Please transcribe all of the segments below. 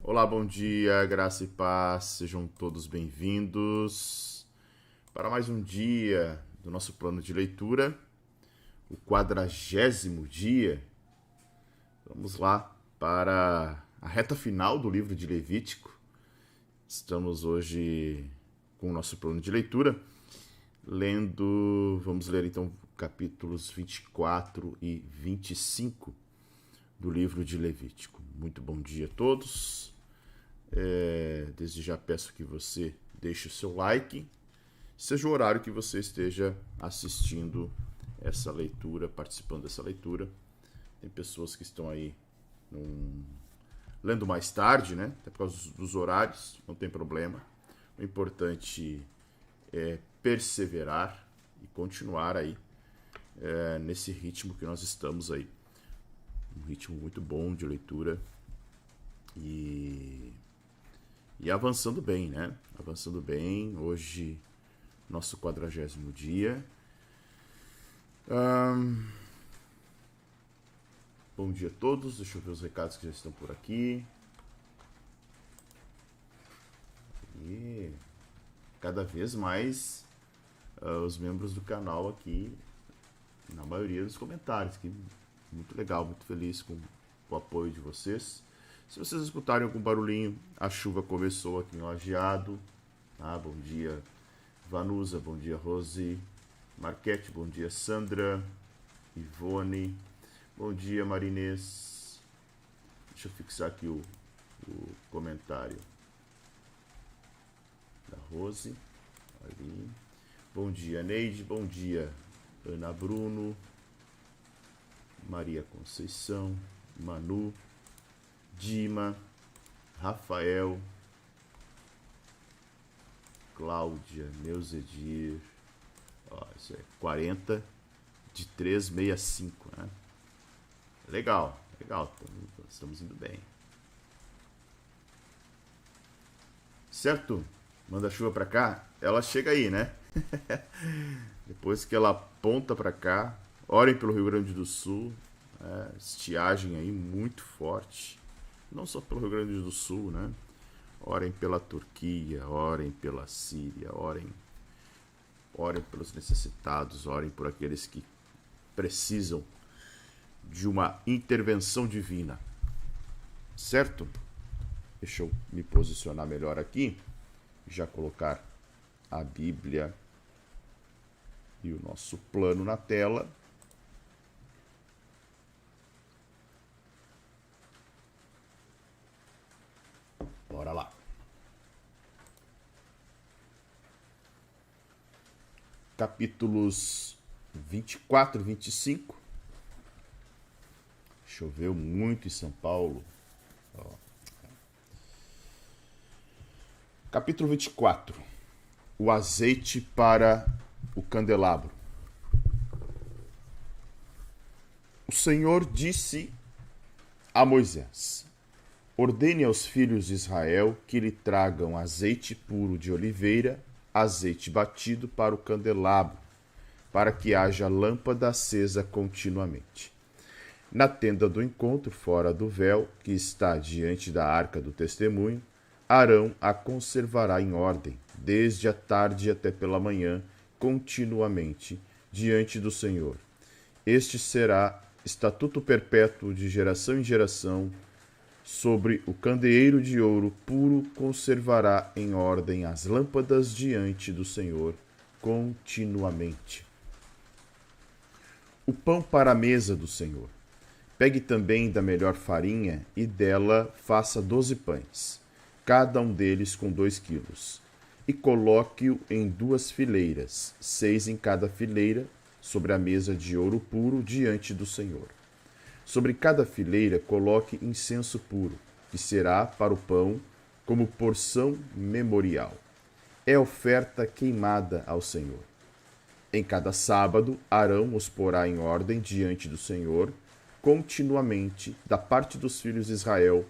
Olá, bom dia, graça e paz, sejam todos bem-vindos para mais um dia do nosso plano de leitura, o 40º dia. Vamos lá para a reta final do livro de Levítico. Estamos hoje com o nosso plano de leitura, vamos ler então capítulos 24 e 25 do livro de Levítico. Muito bom dia a todos. Desde já peço que você deixe o seu like, seja o horário que você esteja assistindo essa leitura, participando dessa leitura. Tem pessoas que estão aí lendo mais tarde, né? Até por causa dos horários, não tem problema. O importante é perseverar e continuar aí nesse ritmo que nós estamos aí. Um ritmo muito bom de leitura e avançando bem, né? Avançando bem. Hoje, nosso 40º dia. Bom dia a todos. Deixa eu ver os recados que já estão por aqui. E cada vez mais os membros do canal aqui, na maioria dos comentários. Que muito legal, muito feliz com o apoio de vocês. Se vocês escutarem algum barulhinho, a chuva começou aqui em Lajeado. Bom dia, Vanusa, bom dia, Rose, Marquete, bom dia, Sandra, Ivone, bom dia, Marinês. Deixa eu fixar aqui o comentário da Rose. Ali. Bom dia, Neide, bom dia, Ana Bruno, Maria Conceição, Manu, Dima, Rafael, Cláudia, Neuzedir. Isso é 40 de 365, né? Legal, estamos indo bem. Certo? Manda chuva pra cá, ela chega aí, né? Depois que ela aponta pra cá, orem pelo Rio Grande do Sul, estiagem aí muito forte. Não só pelo Rio Grande do Sul, né? Orem pela Turquia, orem pela Síria, orem pelos necessitados, orem por aqueles que precisam de uma intervenção divina. Certo? Deixa eu me posicionar melhor aqui, já colocar a Bíblia e o nosso plano na tela. Bora lá. Capítulos 24 e 25. Choveu muito em São Paulo. Capítulo 24. O azeite para o candelabro. O Senhor disse a Moisés: ordene aos filhos de Israel que lhe tragam azeite puro de oliveira, azeite batido para o candelabro, para que haja lâmpada acesa continuamente. Na tenda do encontro, fora do véu, que está diante da arca do testemunho, Arão a conservará em ordem, desde a tarde até pela manhã, continuamente, diante do Senhor. Este será estatuto perpétuo de geração em geração. Sobre o candeeiro de ouro puro conservará em ordem as lâmpadas diante do Senhor continuamente. O pão para a mesa do Senhor. Pegue também da melhor farinha e dela faça 12 pães, cada um deles com 2 quilos, e coloque-o em 2 fileiras, 6 em cada fileira, sobre a mesa de ouro puro diante do Senhor. Sobre cada fileira coloque incenso puro, que será para o pão como porção memorial. É oferta queimada ao Senhor. Em cada sábado, Arão os porá em ordem diante do Senhor, continuamente, da parte dos filhos de Israel,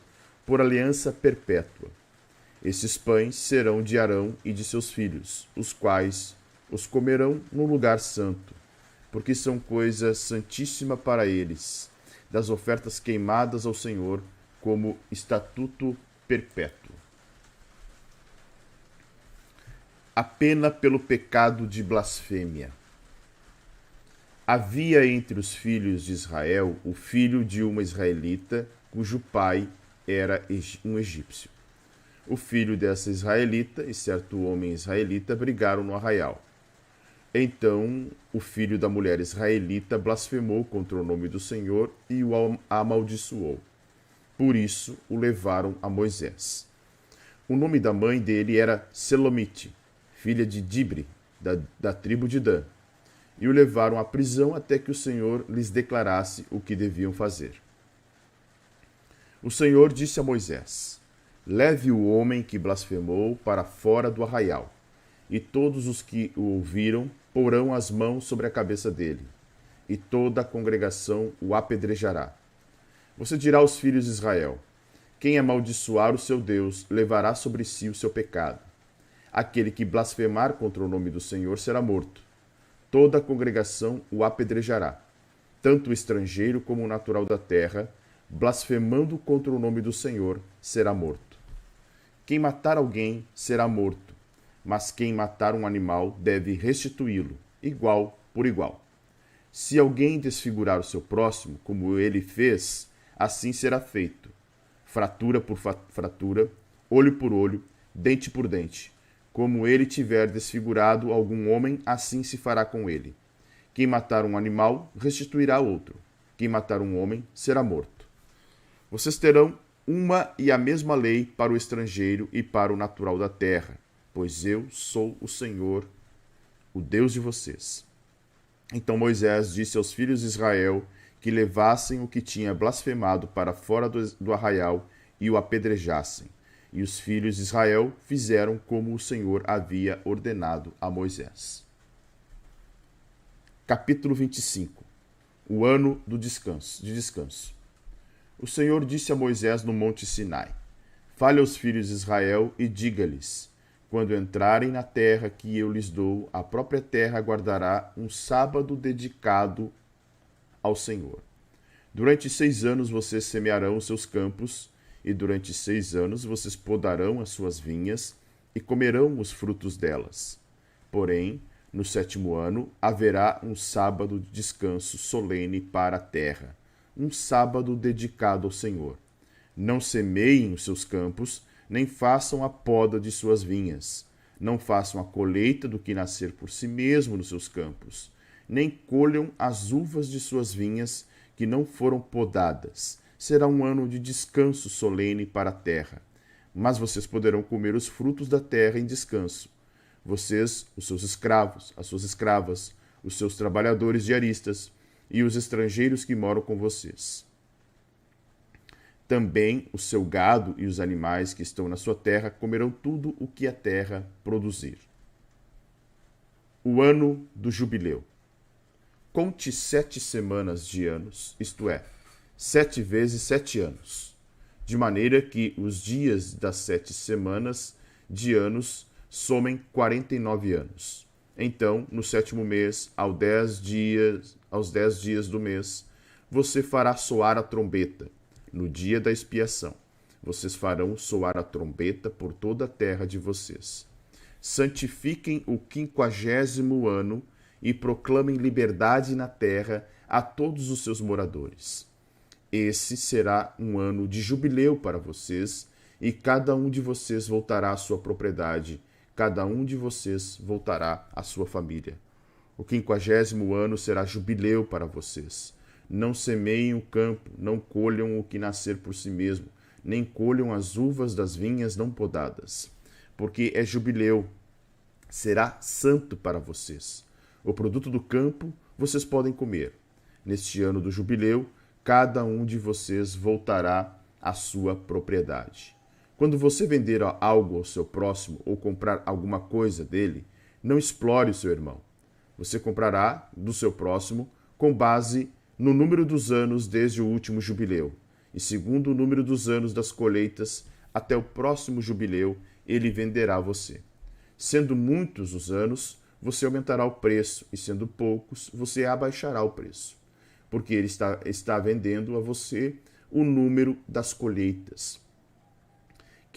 por aliança perpétua. Esses pães serão de Arão e de seus filhos, os quais os comerão no lugar santo, porque são coisa santíssima para eles, das ofertas queimadas ao Senhor, como estatuto perpétuo. A pena pelo pecado de blasfêmia. Havia entre os filhos de Israel o filho de uma israelita, cujo pai era um egípcio. O filho dessa israelita e certo homem israelita brigaram no arraial. Então o filho da mulher israelita blasfemou contra o nome do Senhor e o amaldiçoou. Por isso o levaram a Moisés. O nome da mãe dele era Selomite, filha de Dibre, da tribo de Dan, e o levaram à prisão até que o Senhor lhes declarasse o que deviam fazer. O Senhor disse a Moisés: leve o homem que blasfemou para fora do arraial, e todos os que o ouviram porão as mãos sobre a cabeça dele, e toda a congregação o apedrejará. Você dirá aos filhos de Israel: quem amaldiçoar o seu Deus levará sobre si o seu pecado. Aquele que blasfemar contra o nome do Senhor será morto. Toda a congregação o apedrejará, tanto o estrangeiro como o natural da terra, blasfemando contra o nome do Senhor, será morto. Quem matar alguém será morto, mas quem matar um animal deve restituí-lo, igual por igual. Se alguém desfigurar o seu próximo, como ele fez, assim será feito: fratura por fratura, olho por olho, dente por dente. Como ele tiver desfigurado algum homem, assim se fará com ele. Quem matar um animal, restituirá outro. Quem matar um homem, será morto. Vocês terão uma e a mesma lei para o estrangeiro e para o natural da terra, pois eu sou o Senhor, o Deus de vocês. Então Moisés disse aos filhos de Israel que levassem o que tinha blasfemado para fora do arraial e o apedrejassem. E os filhos de Israel fizeram como o Senhor havia ordenado a Moisés. Capítulo 25. O ano de descanso. O Senhor disse a Moisés no monte Sinai: fale aos filhos de Israel e diga-lhes: quando entrarem na terra que eu lhes dou, a própria terra guardará um sábado dedicado ao Senhor. Durante 6 anos vocês semearão os seus campos, e durante 6 anos vocês podarão as suas vinhas e comerão os frutos delas. Porém, no 7º ano haverá um sábado de descanso solene para a terra, um sábado dedicado ao Senhor. Não semeiem os seus campos, nem façam a poda de suas vinhas. Não façam a colheita do que nascer por si mesmo nos seus campos, nem colham as uvas de suas vinhas que não foram podadas. Será um ano de descanso solene para a terra. Mas vocês poderão comer os frutos da terra em descanso. Vocês, os seus escravos, as suas escravas, os seus trabalhadores diaristas e os estrangeiros que moram com vocês. Também o seu gado e os animais que estão na sua terra comerão tudo o que a terra produzir. O ano do jubileu. Conte 7 semanas de anos, isto é, 7 vezes 7 anos, de maneira que os dias das 7 semanas de anos somem 49 anos. Então, no 7º mês, aos 10 dias do mês, você fará soar a trombeta. No dia da expiação, vocês farão soar a trombeta por toda a terra de vocês. Santifiquem o 50º ano e proclamem liberdade na terra a todos os seus moradores. Esse será um ano de jubileu para vocês, e cada um de vocês voltará à sua propriedade, cada um de vocês voltará à sua família. O 50º ano será jubileu para vocês. Não semeiem o campo, não colham o que nascer por si mesmo, nem colham as uvas das vinhas não podadas, porque é jubileu, será santo para vocês. O produto do campo vocês podem comer. Neste ano do jubileu, cada um de vocês voltará à sua propriedade. Quando você vender algo ao seu próximo ou comprar alguma coisa dele, não explore o seu irmão. Você comprará do seu próximo com base no número dos anos desde o último jubileu, e segundo o número dos anos das colheitas até o próximo jubileu, ele venderá a você. Sendo muitos os anos, você aumentará o preço, e sendo poucos, você abaixará o preço, porque ele está vendendo a você o número das colheitas.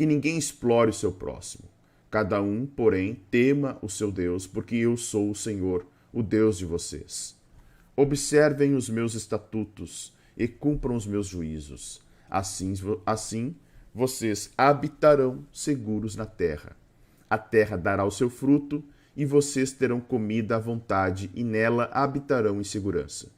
que ninguém explore o seu próximo. Cada um, porém, tema o seu Deus, porque eu sou o Senhor, o Deus de vocês. Observem os meus estatutos e cumpram os meus juízos. Assim vocês habitarão seguros na terra. A terra dará o seu fruto, e vocês terão comida à vontade, e nela habitarão em segurança.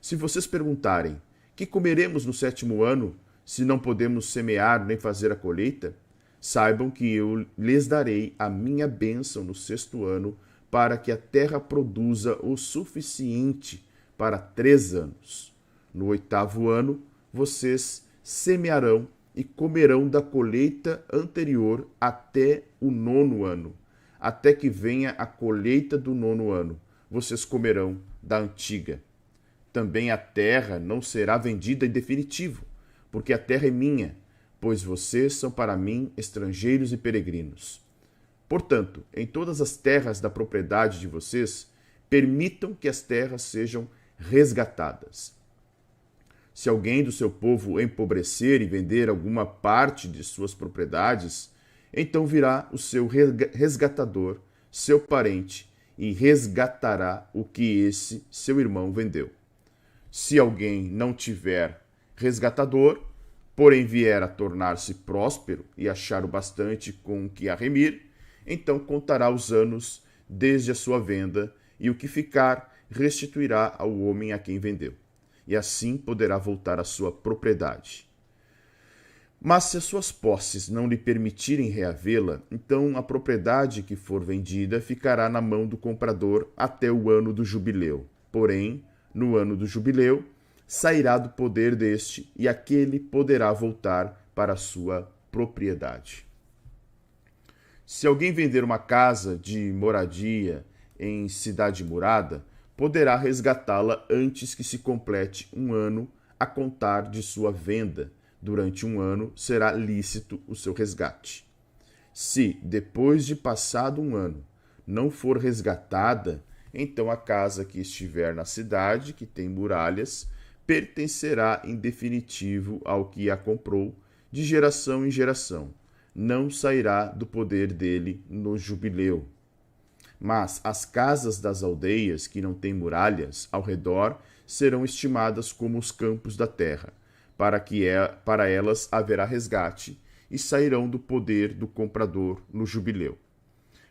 Se vocês perguntarem, que comeremos no 7º ano, se não podemos semear nem fazer a colheita? Saibam que eu lhes darei a minha bênção no 6º ano, para que a terra produza o suficiente para 3 anos. No 8º ano, vocês semearão e comerão da colheita anterior até o 9º ano. Até que venha a colheita do 9º ano, vocês comerão da antiga. Também a terra não será vendida em definitivo, porque a terra é minha, pois vocês são para mim estrangeiros e peregrinos. Portanto, em todas as terras da propriedade de vocês, permitam que as terras sejam resgatadas. Se alguém do seu povo empobrecer e vender alguma parte de suas propriedades, então virá o seu resgatador, seu parente, e resgatará o que esse seu irmão vendeu. Se alguém não tiver resgatador, porém vier a tornar-se próspero e achar o bastante com o que arremir, então contará os anos desde a sua venda, e o que ficar restituirá ao homem a quem vendeu, e assim poderá voltar à sua propriedade. Mas se as suas posses não lhe permitirem reavê-la, então a propriedade que for vendida ficará na mão do comprador até o ano do jubileu. Porém, no ano do jubileu, sairá do poder deste, e aquele poderá voltar para a sua propriedade. Se alguém vender uma casa de moradia em cidade murada, poderá resgatá-la antes que se complete 1 ano a contar de sua venda. Durante 1 ano será lícito o seu resgate. Se, depois de passado 1 ano, não for resgatada, então a casa que estiver na cidade, que tem muralhas, pertencerá em definitivo ao que a comprou, de geração em geração. Não sairá do poder dele no jubileu. Mas as casas das aldeias que não têm muralhas ao redor serão estimadas como os campos da terra, para elas haverá resgate, e sairão do poder do comprador no jubileu.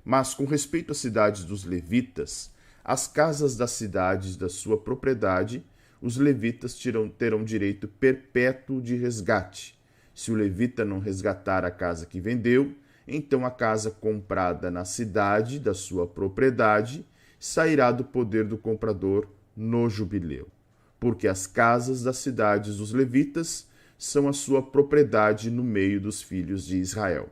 Mas com respeito às cidades dos levitas, as casas das cidades da sua propriedade, os levitas terão direito perpétuo de resgate. Se o levita não resgatar a casa que vendeu, então a casa comprada na cidade da sua propriedade sairá do poder do comprador no jubileu, porque as casas das cidades dos levitas são a sua propriedade no meio dos filhos de Israel.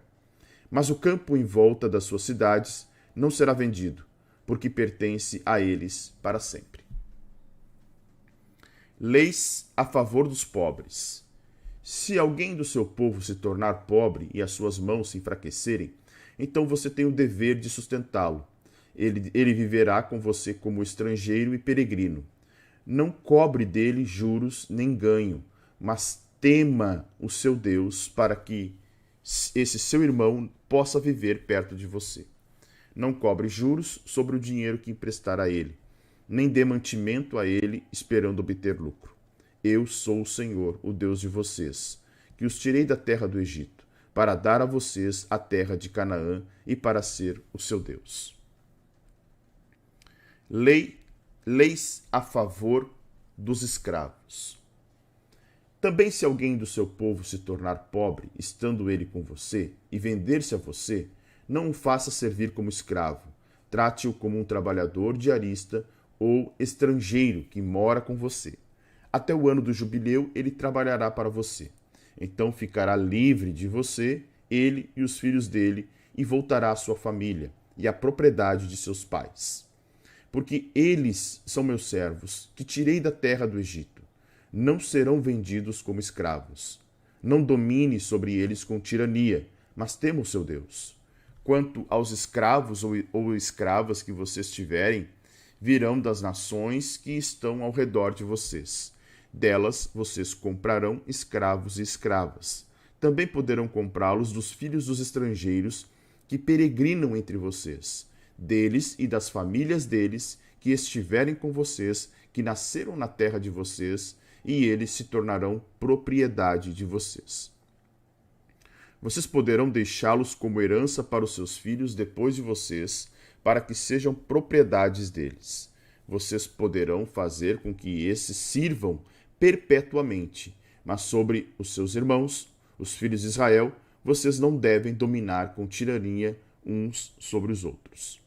Mas o campo em volta das suas cidades não será vendido, porque pertence a eles para sempre. Leis a favor dos pobres. Se alguém do seu povo se tornar pobre e as suas mãos se enfraquecerem, então você tem o dever de sustentá-lo. Ele viverá com você como estrangeiro e peregrino. Não cobre dele juros nem ganho, mas tema o seu Deus para que esse seu irmão possa viver perto de você. Não cobre juros sobre o dinheiro que emprestar a ele, nem dê mantimento a ele esperando obter lucro. Eu sou o Senhor, o Deus de vocês, que os tirei da terra do Egito, para dar a vocês a terra de Canaã e para ser o seu Deus. Leis a favor dos escravos. Também se alguém do seu povo se tornar pobre, estando ele com você, e vender-se a você, não o faça servir como escravo. Trate-o como um trabalhador diarista ou estrangeiro que mora com você. Até o ano do jubileu ele trabalhará para você. Então ficará livre de você, ele e os filhos dele, e voltará à sua família e à propriedade de seus pais. Porque eles são meus servos, que tirei da terra do Egito. Não serão vendidos como escravos. Não domine sobre eles com tirania, mas tema o seu Deus. Quanto aos escravos ou escravas que vocês tiverem, virão das nações que estão ao redor de vocês. Delas vocês comprarão escravos e escravas. Também poderão comprá-los dos filhos dos estrangeiros que peregrinam entre vocês, deles e das famílias deles que estiverem com vocês, que nasceram na terra de vocês, e eles se tornarão propriedade de vocês. Vocês poderão deixá-los como herança para os seus filhos depois de vocês, para que sejam propriedades deles. Vocês poderão fazer com que esses sirvam perpetuamente, mas sobre os seus irmãos, os filhos de Israel, vocês não devem dominar com tirania uns sobre os outros.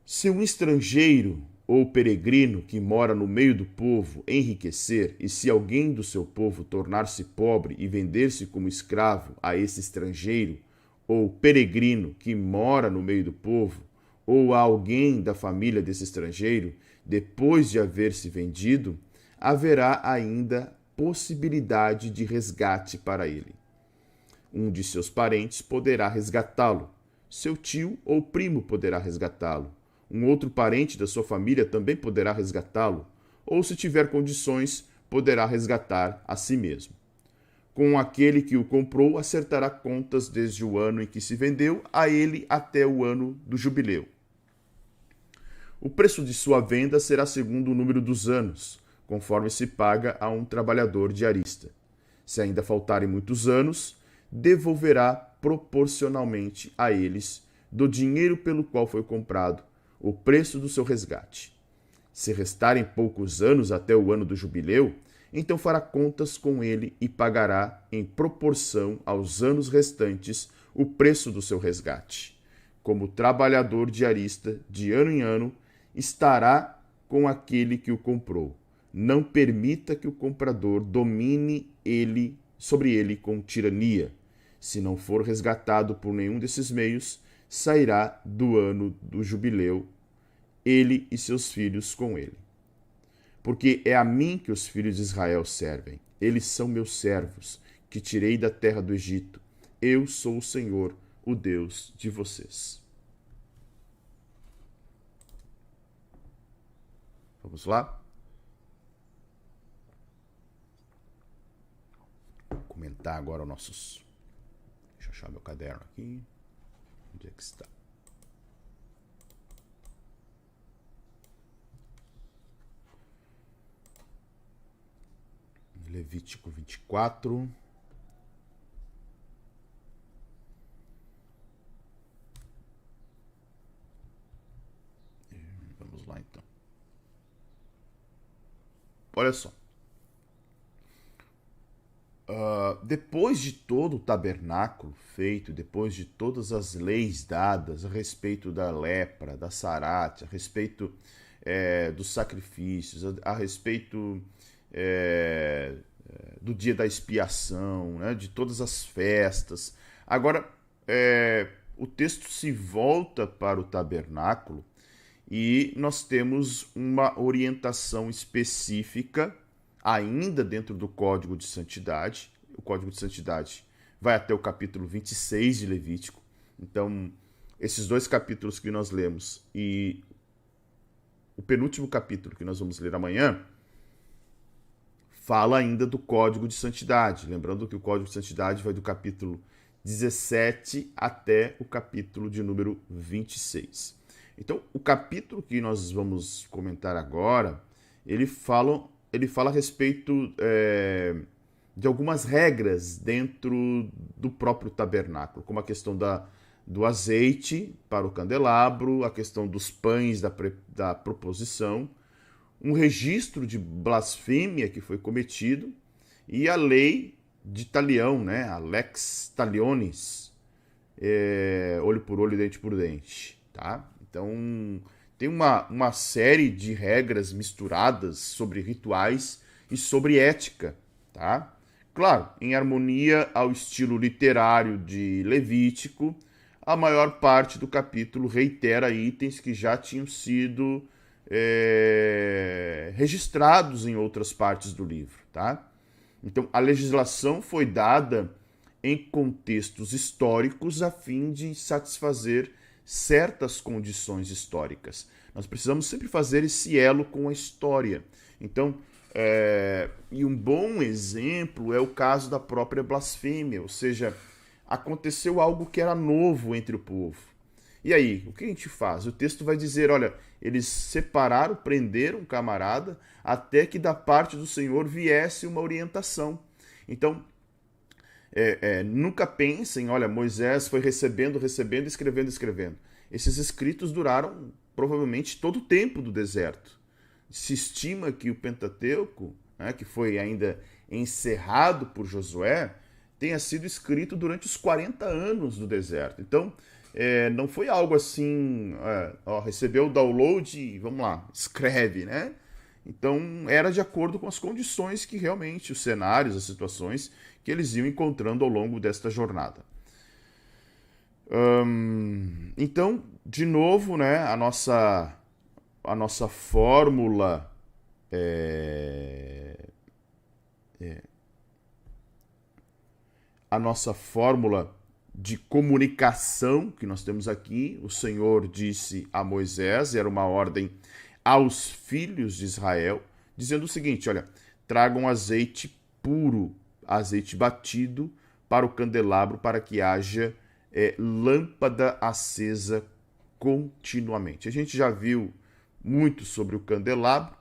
Se um estrangeiro ou peregrino que mora no meio do povo enriquecer, e se alguém do seu povo tornar-se pobre e vender-se como escravo a esse estrangeiro ou peregrino que mora no meio do povo, ou a alguém da família desse estrangeiro, depois de haver se vendido, haverá ainda possibilidade de resgate para ele. Um de seus parentes poderá resgatá-lo, seu tio ou primo poderá resgatá-lo, um outro parente da sua família também poderá resgatá-lo, ou, se tiver condições, poderá resgatar a si mesmo. Com aquele que o comprou, acertará contas desde o ano em que se vendeu a ele até o ano do jubileu. O preço de sua venda será segundo o número dos anos, conforme se paga a um trabalhador diarista. Se ainda faltarem muitos anos, devolverá proporcionalmente a eles, do dinheiro pelo qual foi comprado, o preço do seu resgate. Se restarem poucos anos até o ano do jubileu, então fará contas com ele e pagará, em proporção aos anos restantes, o preço do seu resgate. Como trabalhador diarista, de ano em ano, estará com aquele que o comprou. Não permita que o comprador domine sobre ele com tirania. Se não for resgatado por nenhum desses meios, sairá do ano do jubileu, ele e seus filhos com ele. Porque é a mim que os filhos de Israel servem. Eles são meus servos, que tirei da terra do Egito. Eu sou o Senhor, o Deus de vocês. Vamos lá? Vou comentar agora os nossos... Deixa eu achar meu caderno aqui. Onde é que está? Levítico 24. Vamos lá, então. Olha só. Depois de todo o tabernáculo feito, depois de todas as leis dadas a respeito da lepra, da sarate, a respeito dos sacrifícios, a respeito do dia da expiação, né, de todas as festas. Agora, o texto se volta para o tabernáculo e nós temos uma orientação específica, ainda dentro do Código de Santidade. O Código de Santidade vai até o capítulo 26 de Levítico. Então, esses dois capítulos que nós lemos e o penúltimo capítulo que nós vamos ler amanhã, fala ainda do Código de Santidade. Lembrando que o Código de Santidade vai do capítulo 17 até o capítulo de número 26. Então, o capítulo que nós vamos comentar agora, ele fala a respeito de algumas regras dentro do próprio tabernáculo, como a questão do azeite para o candelabro, a questão dos pães da proposição, um registro de blasfêmia que foi cometido e a lei de talião, né? A lex talionis, olho por olho, dente por dente, tá? Então, tem uma série de regras misturadas sobre rituais e sobre ética, tá? Claro, em harmonia ao estilo literário de Levítico, a maior parte do capítulo reitera itens que já tinham sido registrados em outras partes do livro, tá? Então, a legislação foi dada em contextos históricos a fim de satisfazer certas condições históricas. Nós precisamos sempre fazer esse elo com a história. Então, E um bom exemplo é o caso da própria blasfêmia, ou seja, aconteceu algo que era novo entre o povo. E aí, o que a gente faz? O texto vai dizer, olha, eles separaram, prenderam um camarada, até que da parte do Senhor viesse uma orientação. Então, nunca pensem, olha, Moisés foi recebendo, escrevendo. Esses escritos duraram provavelmente todo o tempo do deserto. Se estima que o Pentateuco, né, que foi ainda encerrado por Josué, tenha sido escrito durante os 40 anos do deserto. Então, não foi algo assim, recebeu o download e vamos lá, escreve, né? Então, era de acordo com as condições que realmente, os cenários, as situações que eles iam encontrando ao longo desta jornada. Então, de novo, né, a nossa fórmula a nossa fórmula de comunicação que nós temos aqui, o Senhor disse a Moisés, era uma ordem aos filhos de Israel, dizendo o seguinte, olha, tragam azeite puro, azeite batido para o candelabro, para que haja lâmpada acesa continuamente. A gente já viu muito sobre o candelabro,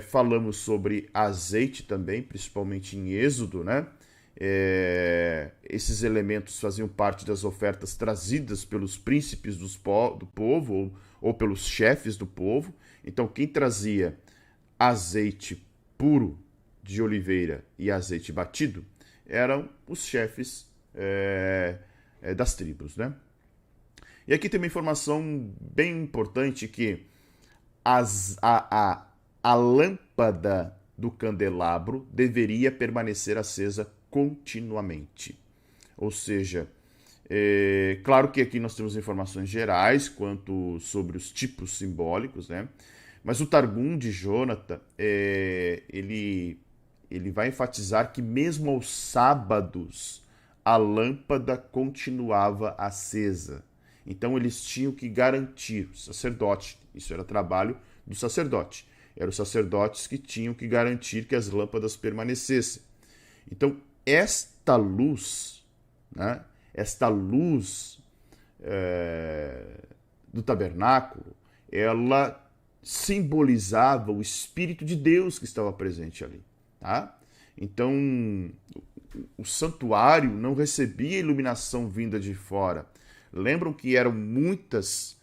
falamos sobre azeite também, principalmente em Êxodo, né? Esses elementos faziam parte das ofertas trazidas pelos príncipes do povo ou pelos chefes do povo. Então, quem trazia azeite puro de oliveira e azeite batido eram os chefes das tribos, né? E aqui tem uma informação bem importante que a lâmpada do candelabro deveria permanecer acesa continuamente. Ou seja, claro que aqui nós temos informações gerais quanto sobre os tipos simbólicos, né? Mas o Targum de Jonathan, ele vai enfatizar que mesmo aos sábados a lâmpada continuava acesa. Então eles tinham que garantir, o sacerdote, isso era trabalho do sacerdote, eram os sacerdotes que tinham que garantir que as lâmpadas permanecessem. Então, esta luz, né, do tabernáculo, ela simbolizava o Espírito de Deus que estava presente ali. Tá? Então, o santuário não recebia iluminação vinda de fora. Lembram que eram muitas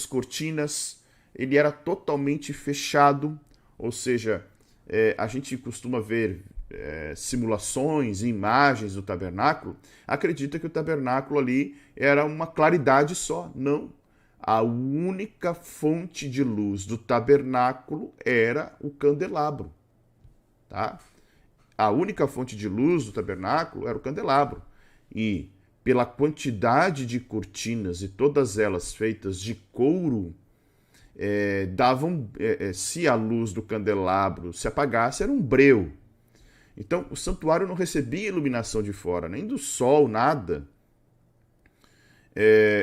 cortinas, ele era totalmente fechado, ou seja, a gente costuma ver simulações, imagens do tabernáculo, acredita que o tabernáculo ali era uma claridade só. Não. A única fonte de luz do tabernáculo era o candelabro. Tá? A única fonte de luz do tabernáculo era o candelabro. E pela quantidade de cortinas, e todas elas feitas de couro, se a luz do candelabro se apagasse, era um breu. Então, o santuário não recebia iluminação de fora, nem do sol, nada.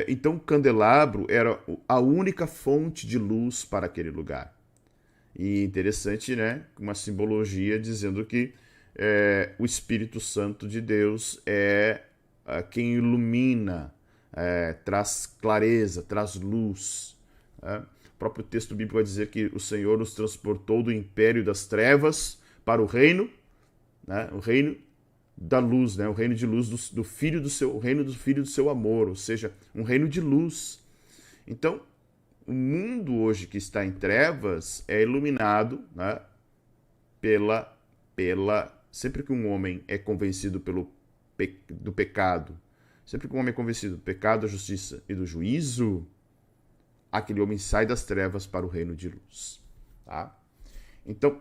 Então, o candelabro era a única fonte de luz para aquele lugar. E interessante, né? Uma simbologia dizendo que o Espírito Santo de Deus é quem ilumina, traz clareza, traz luz. O próprio texto bíblico vai dizer que o Senhor nos transportou do império das trevas para o reino, né? O reino da luz, né? O reino de luz do filho do seu, o reino do filho do seu amor, ou seja, um reino de luz. Então, o mundo hoje que está em trevas é iluminado, né, sempre que um homem é convencido do pecado, sempre que um homem é convencido do pecado, da justiça e do juízo, aquele homem sai das trevas para o reino de luz. Tá? Então,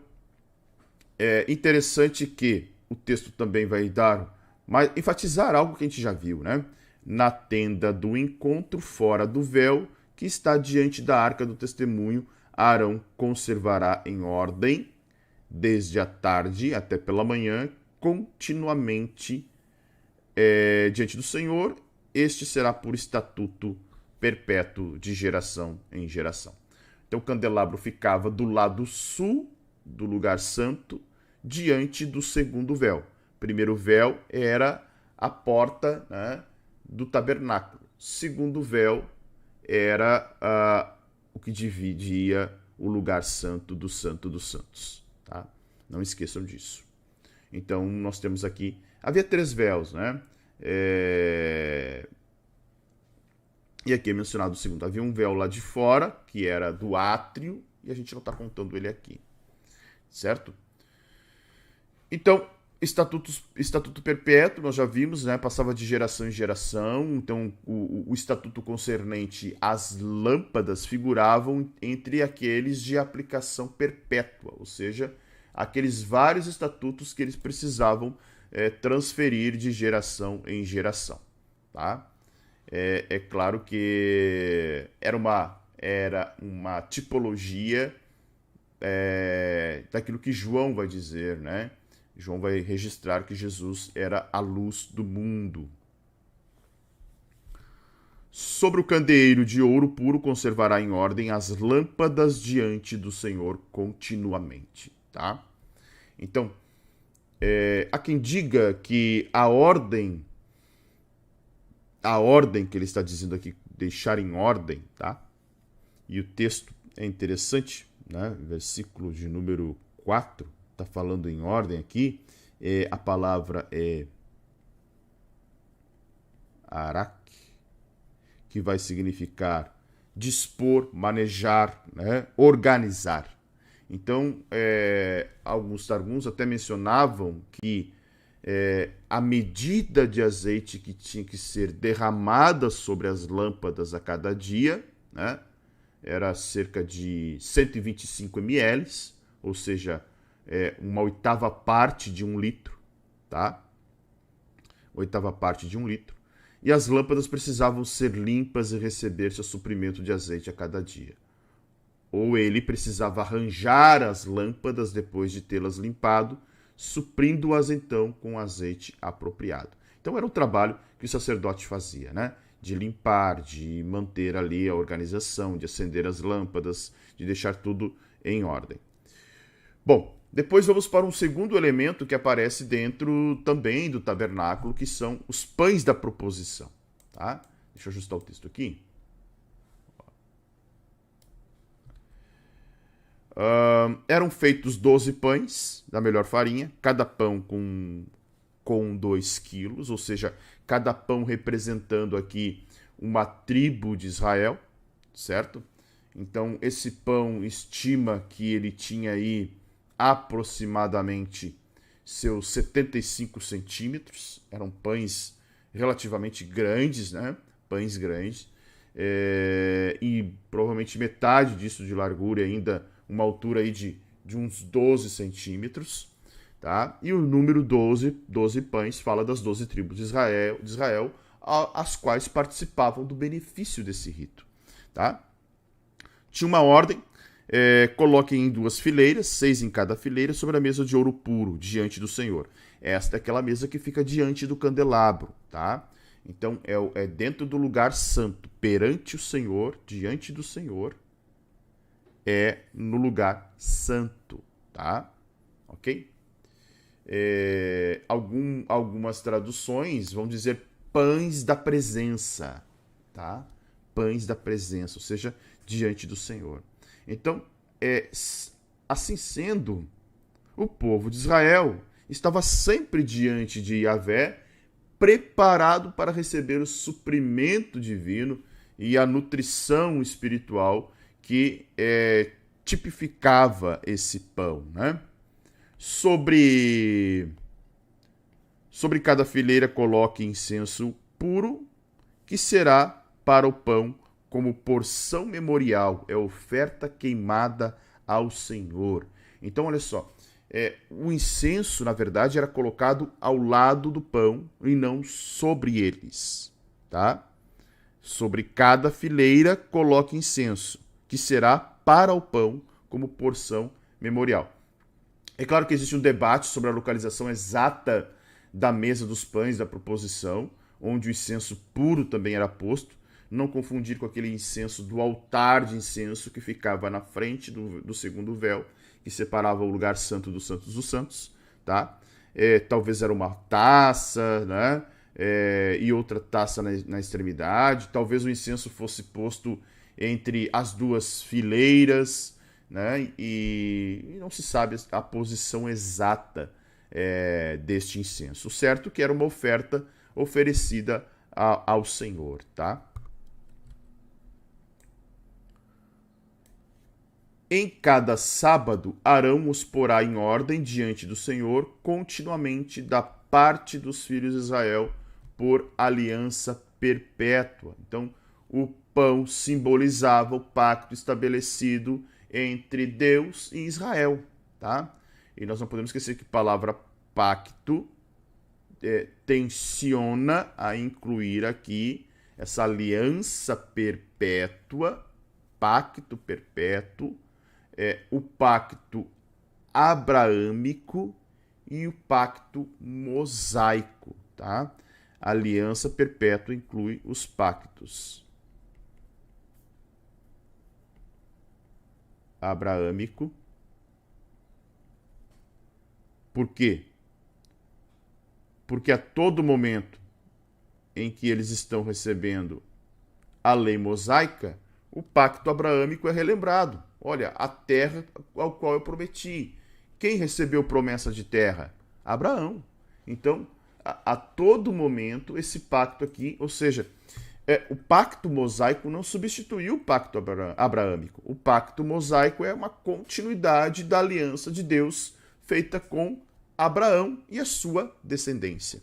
é interessante que o texto também vai enfatizar algo que a gente já viu, né? Na tenda do encontro, fora do véu, que está diante da arca do testemunho, Arão conservará em ordem, desde a tarde até pela manhã, continuamente diante do Senhor. Este será por estatuto perpétuo de geração em geração. Então o candelabro ficava do lado sul do lugar santo diante do segundo véu. O primeiro véu era a porta, né, do tabernáculo. O segundo véu era o que dividia o lugar santo dos santos. Tá? Não esqueçam disso. Então, nós temos aqui... Havia 3 véus, né? E aqui é mencionado o segundo. Havia um véu lá de fora, que era do átrio, e a gente não está contando ele aqui. Certo? Então, estatuto perpétuo, nós já vimos, né? Passava de geração em geração. Então, o estatuto concernente às lâmpadas figuravam entre aqueles de aplicação perpétua, ou seja, aqueles vários estatutos que eles precisavam transferir de geração em geração. Tá? É claro que era uma tipologia daquilo que João vai dizer, né? João vai registrar que Jesus era a luz do mundo. Sobre o candeeiro de ouro puro conservará em ordem as lâmpadas diante do Senhor continuamente. Tá? Então, há quem diga que a ordem que ele está dizendo aqui, deixar em ordem, tá? E o texto é interessante, né? Versículo de número 4, está falando em ordem aqui, a palavra é arak, que vai significar dispor, manejar, né? Organizar. Então, alguns targums até mencionavam que a medida de azeite que tinha que ser derramada sobre as lâmpadas a cada dia, né, era cerca de 125 ml, ou seja, uma oitava parte de 1 litro, tá? Oitava parte de 1 litro. E as lâmpadas precisavam ser limpas e receber seu suprimento de azeite a cada dia. Ou ele precisava arranjar as lâmpadas depois de tê-las limpado, suprindo-as então com azeite apropriado. Então era um trabalho que o sacerdote fazia, né? De limpar, de manter ali a organização, de acender as lâmpadas, de deixar tudo em ordem. Bom, depois vamos para um segundo elemento que aparece dentro também do tabernáculo, que são os pães da proposição. Tá? Deixa eu ajustar o texto aqui. Eram feitos 12 pães da melhor farinha, cada pão com 2 quilos, ou seja, cada pão representando aqui uma tribo de Israel, certo? Então, esse pão estima que ele tinha aí aproximadamente seus 75 centímetros, eram pães relativamente grandes, né? Pães grandes, e provavelmente metade disso de largura e ainda uma altura aí de uns 12 centímetros, tá? E o número 12 pães, fala das 12 tribos de Israel, as quais participavam do benefício desse rito, tá? Tinha uma ordem, coloquem em 2 fileiras, 6 em cada fileira, sobre a mesa de ouro puro, diante do Senhor. Esta é aquela mesa que fica diante do candelabro, tá? Então, é dentro do lugar santo, perante o Senhor, diante do Senhor, no lugar santo, tá? Ok? Algumas traduções vão dizer pães da presença, tá? Pães da presença, ou seja, diante do Senhor. Então, assim sendo, o povo de Israel estava sempre diante de Yahvé, preparado para receber o suprimento divino e a nutrição espiritual que tipificava esse pão, né? Sobre cada fileira coloque incenso puro, que será para o pão como porção memorial, oferta queimada ao Senhor. Então, olha só, o incenso, na verdade, era colocado ao lado do pão e não sobre eles, tá? Sobre cada fileira coloque incenso, que será para o pão como porção memorial. É claro que existe um debate sobre a localização exata da mesa dos pães da proposição, onde o incenso puro também era posto, não confundir com aquele incenso do altar de incenso que ficava na frente do segundo véu que separava o lugar santo dos santos dos santos, tá? Talvez era uma taça, né? E outra taça na extremidade. Talvez o incenso fosse posto entre as duas fileiras, né? E não se sabe a posição exata deste incenso. O certo é que era uma oferta oferecida ao Senhor, tá? Em cada sábado, Arão os porá em ordem diante do Senhor, continuamente da parte dos filhos de Israel, por aliança perpétua. Então, o pão simbolizava o pacto estabelecido entre Deus e Israel, tá? E nós não podemos esquecer que a palavra pacto tensiona a incluir aqui essa aliança perpétua, pacto perpétuo, o pacto abraâmico e o pacto mosaico, tá? A aliança perpétua inclui os pactos abraâmico. Por quê? Porque a todo momento em que eles estão recebendo a lei mosaica, o pacto abraâmico é relembrado. Olha, a terra ao qual eu prometi. Quem recebeu promessa de terra? Abraão. Então, a todo momento, esse pacto aqui, ou seja, o pacto mosaico não substituiu o pacto abraâmico. O pacto mosaico é uma continuidade da aliança de Deus feita com Abraão e a sua descendência.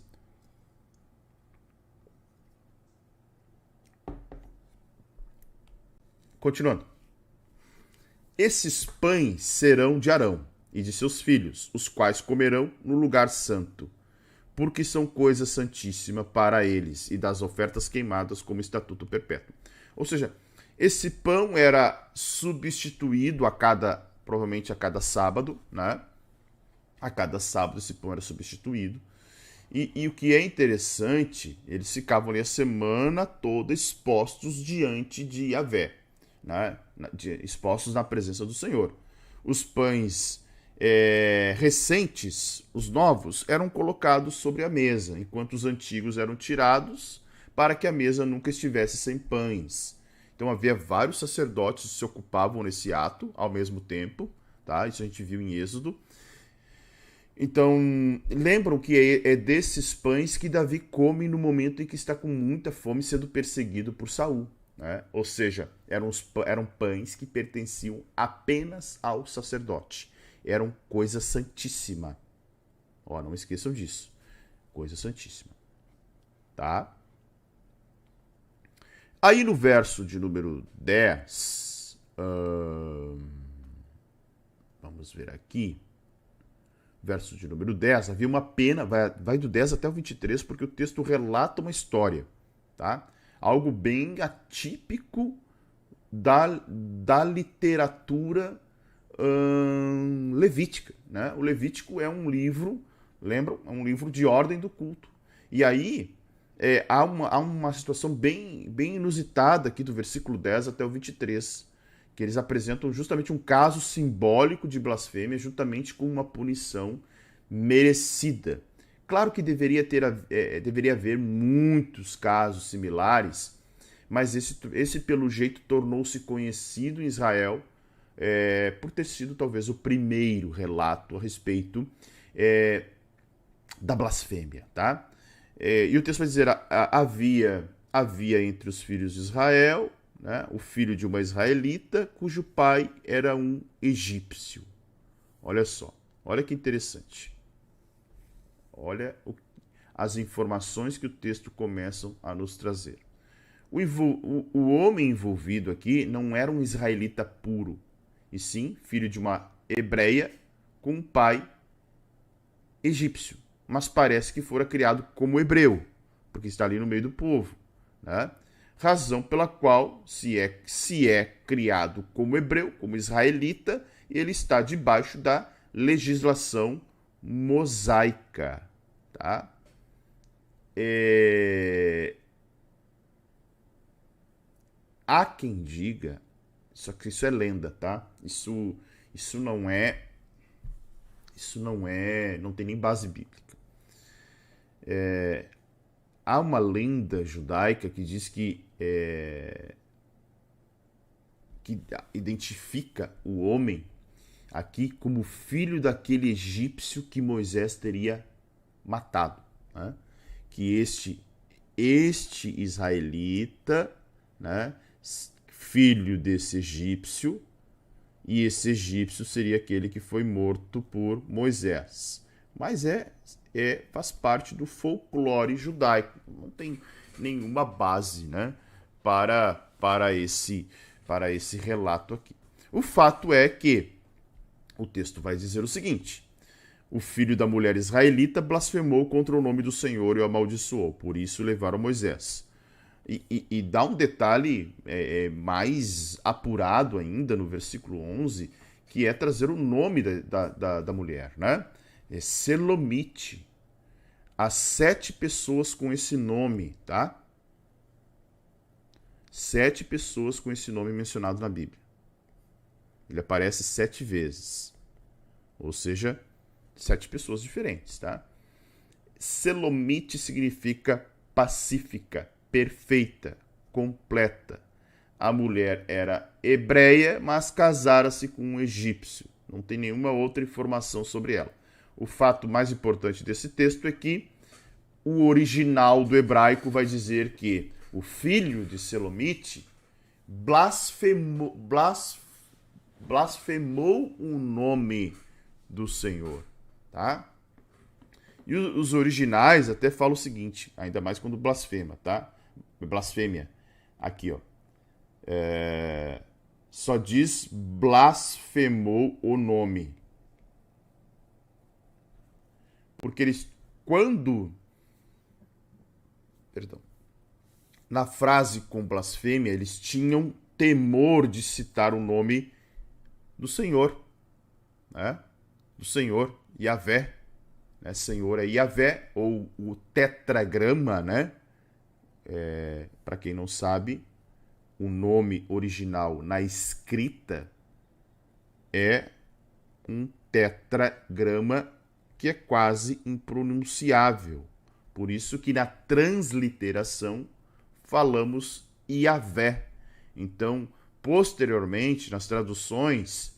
Continuando. Esses pães serão de Arão e de seus filhos, os quais comerão no lugar santo, porque são coisa santíssima para eles, e das ofertas queimadas como estatuto perpétuo. Ou seja, esse pão era substituído provavelmente a cada sábado, né? A cada sábado esse pão era substituído. E o que é interessante, eles ficavam ali a semana toda expostos diante de Yahvé, né? Expostos na presença do Senhor. Os pães recentes, os novos, eram colocados sobre a mesa, enquanto os antigos eram tirados para que a mesa nunca estivesse sem pães. Então havia vários sacerdotes que se ocupavam nesse ato ao mesmo tempo, tá? Isso a gente viu em Êxodo. Então, lembram que é desses pães que Davi come no momento em que está com muita fome, sendo perseguido por Saul, né? Ou seja, eram pães que pertenciam apenas ao sacerdote. Eram coisa santíssima. Ó, não esqueçam disso. Coisa santíssima. Tá? Aí no verso de número 10, vamos ver aqui. Verso de número 10, havia uma pena, vai do 10 até o 23, porque o texto relata uma história, tá? Algo bem atípico da literatura levítica, né? O Levítico é um livro, lembram? É um livro de ordem do culto. E aí há uma situação bem inusitada aqui do versículo 10 até o 23, que eles apresentam justamente um caso simbólico de blasfêmia, juntamente com uma punição merecida. Claro que deveria haver muitos casos similares, mas esse pelo jeito tornou-se conhecido em Israel por ter sido talvez o primeiro relato a respeito da blasfêmia, tá? E o texto vai dizer, havia entre os filhos de Israel, né, o filho de uma israelita, cujo pai era um egípcio. Olha só, olha que interessante. Olha as informações que o texto começa a nos trazer. O homem envolvido aqui não era um israelita puro, e sim filho de uma hebreia com um pai egípcio, mas parece que fora criado como hebreu, porque está ali no meio do povo, né? Razão pela qual, se é criado como hebreu, como israelita, ele está debaixo da legislação mosaica, tá? Há quem diga, só que isso é lenda, tá? Isso não é Isso não tem nem base bíblica. Há uma lenda judaica que diz que identifica o homem aqui como filho daquele egípcio que Moisés teria matado, né? Que este israelita, né, filho desse egípcio, e esse egípcio seria aquele que foi morto por Moisés. Mas faz parte do folclore judaico, não tem nenhuma base, né, para esse relato aqui. O fato é que o texto vai dizer o seguinte: o filho da mulher israelita blasfemou contra o nome do Senhor e o amaldiçoou, por isso levaram Moisés. E dá um detalhe mais apurado ainda no versículo 11, que é trazer o nome da mulher, né? É Selomite. Há 7 pessoas com esse nome, tá? 7 pessoas com esse nome mencionado na Bíblia. Ele aparece 7 vezes. Ou seja, 7 pessoas diferentes, tá? Selomite significa pacífica, perfeita, completa. A mulher era hebreia, mas casara-se com um egípcio. Não tem nenhuma outra informação sobre ela. O fato mais importante desse texto é que o original do hebraico vai dizer que o filho de Selomite blasfemou o nome do Senhor, tá? E os originais até falam o seguinte, ainda mais quando blasfema, tá? Blasfêmia. Aqui, ó. Só diz blasfemou o nome. Porque eles, na frase com blasfêmia, eles tinham temor de citar o nome do Senhor, né? Do Senhor, Yahvé. Né? Senhor é Yahvé, ou o tetragrama, né? Para quem não sabe, o nome original na escrita é um tetragrama que é quase impronunciável. Por isso que na transliteração falamos Yahvé. Então, posteriormente, nas traduções,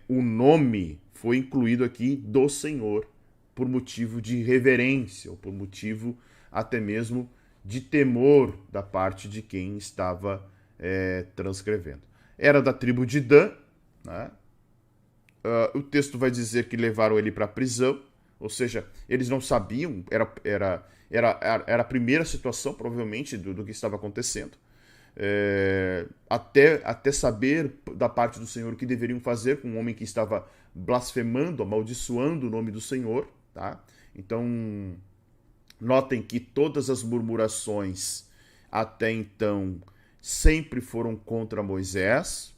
o nome foi incluído aqui do Senhor por motivo de reverência, ou por motivo até mesmo de temor da parte de quem estava transcrevendo. Era da tribo de Dan, né? O texto vai dizer que levaram ele para a prisão, ou seja, eles não sabiam, era a primeira situação, provavelmente, do que estava acontecendo. Até saber da parte do Senhor o que deveriam fazer com um homem que estava blasfemando, amaldiçoando o nome do Senhor, tá? Então, notem que todas as murmurações até então sempre foram contra Moisés,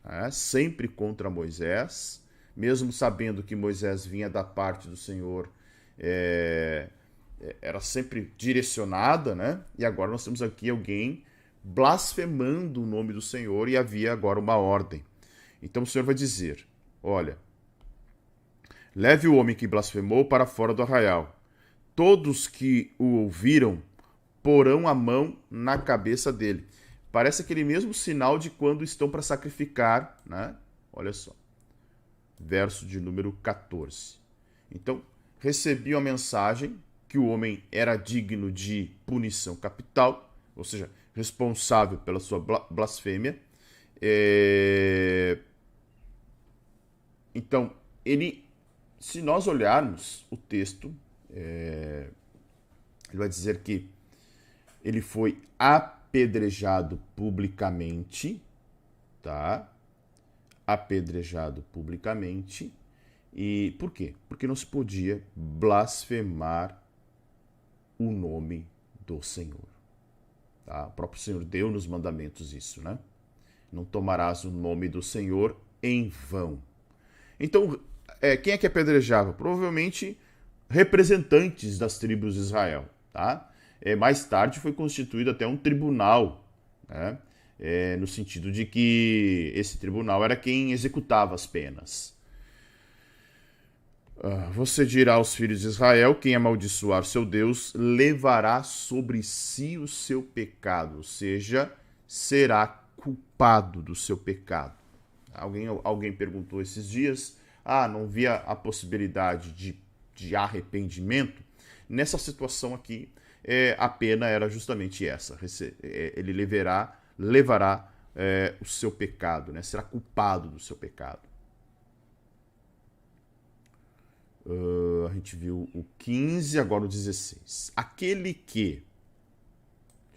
né? Sempre contra Moisés, mesmo sabendo que Moisés vinha da parte do Senhor, era sempre direcionada, né? E agora nós temos aqui alguém blasfemando o nome do Senhor e havia agora uma ordem. Então o Senhor vai dizer, olha, leve o homem que blasfemou para fora do arraial. Todos que o ouviram porão a mão na cabeça dele. Parece aquele mesmo sinal de quando estão para sacrificar, né? Olha só. Verso de número 14. Então, recebi a mensagem que o homem era digno de punição capital, ou seja, responsável pela sua blasfêmia. Então, se nós olharmos o texto, ele vai dizer que ele foi apedrejado publicamente, tá? Apedrejado publicamente. E por quê? Porque não se podia blasfemar o nome do Senhor. Tá? O próprio Senhor deu nos mandamentos isso, né? Não tomarás o nome do Senhor em vão. Então, quem é que apedrejava? Provavelmente representantes das tribos de Israel, tá? Mais tarde foi constituído até um tribunal, né? No sentido de que esse tribunal era quem executava as penas. Você dirá aos filhos de Israel: quem amaldiçoar seu Deus levará sobre si o seu pecado, ou seja, será culpado do seu pecado. Alguém perguntou esses dias: não via a possibilidade de arrependimento? Nessa situação aqui, a pena era justamente essa: ele levará o seu pecado, né? Será culpado do seu pecado. A gente viu o 15, agora o 16. Deixa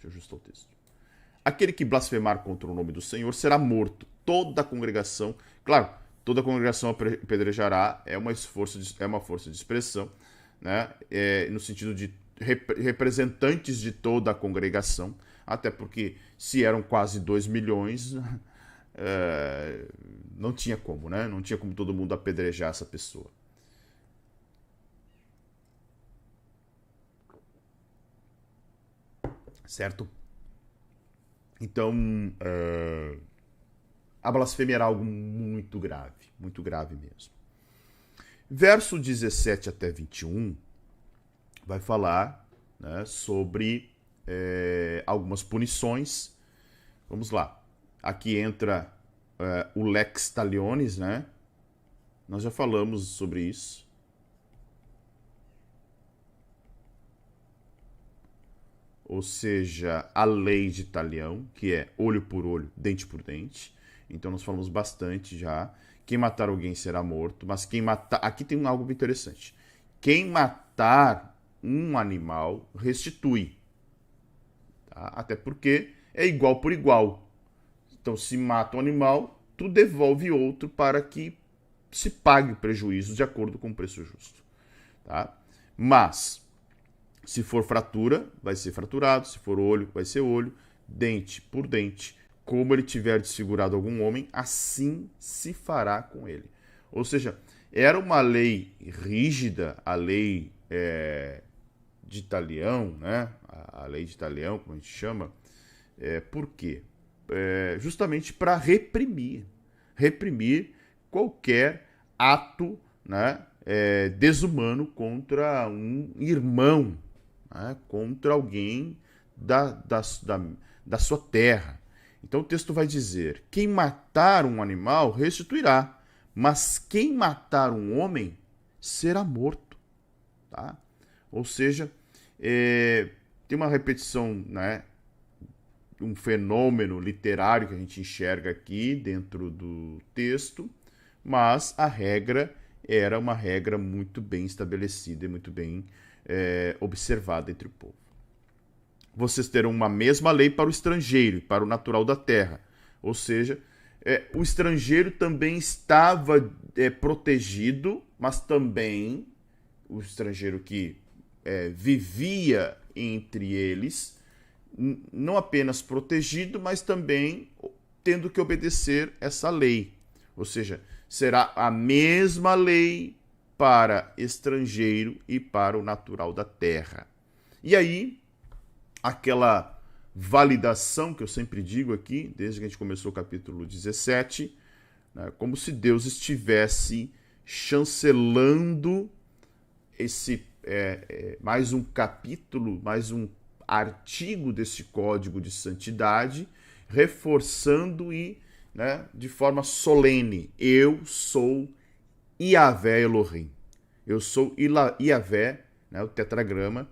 eu ajustar o texto. Aquele que blasfemar contra o nome do Senhor será morto. Toda a congregação, claro, toda a congregação apedrejará, é uma força de expressão, né? No sentido de representantes de toda a congregação, até porque se eram quase 2 milhões, não tinha como, né? Não tinha como todo mundo apedrejar essa pessoa. Certo? Então, a blasfêmia era algo muito grave mesmo. Verso 17 até 21 vai falar, né, sobre algumas punições. Vamos lá. Aqui entra o lex talionis, né? Nós já falamos sobre isso. Ou seja, a lei de Talião, que é olho por olho, dente por dente. Então nós falamos bastante já. Quem matar alguém será morto, mas quem matar... Aqui tem algo interessante. Quem matar um animal restitui. Tá? Até porque é igual por igual. Então se mata um animal, tu devolve outro para que se pague o prejuízo de acordo com o preço justo. Tá? Mas... se for fratura, vai ser fraturado. Se for olho, vai ser olho. Dente por dente. Como ele tiver desfigurado algum homem, assim se fará com ele. Ou seja, era uma lei rígida, a lei de Talião, né? A lei de Talião, como a gente chama. Por quê? Justamente para reprimir qualquer ato, né, desumano contra um irmão, né, contra alguém da sua terra. Então o texto vai dizer: quem matar um animal restituirá, mas quem matar um homem será morto. Tá? Ou seja, tem uma repetição, né, um fenômeno literário que a gente enxerga aqui dentro do texto, mas a regra era uma regra muito bem estabelecida e muito bem observada entre o povo. Vocês terão uma mesma lei para o estrangeiro e para o natural da terra. Ou seja, o estrangeiro também estava protegido, mas também o estrangeiro que vivia entre eles, não apenas protegido, mas também tendo que obedecer essa lei. Ou seja, será a mesma lei para estrangeiro e para o natural da terra. E aí, aquela validação que eu sempre digo aqui, desde que a gente começou o capítulo 17, né, como se Deus estivesse chancelando esse mais um capítulo, mais um artigo desse código de santidade, reforçando e, né, de forma solene: eu sou Yahvé Elohim. Eu sou Yahvé, né, o tetragrama,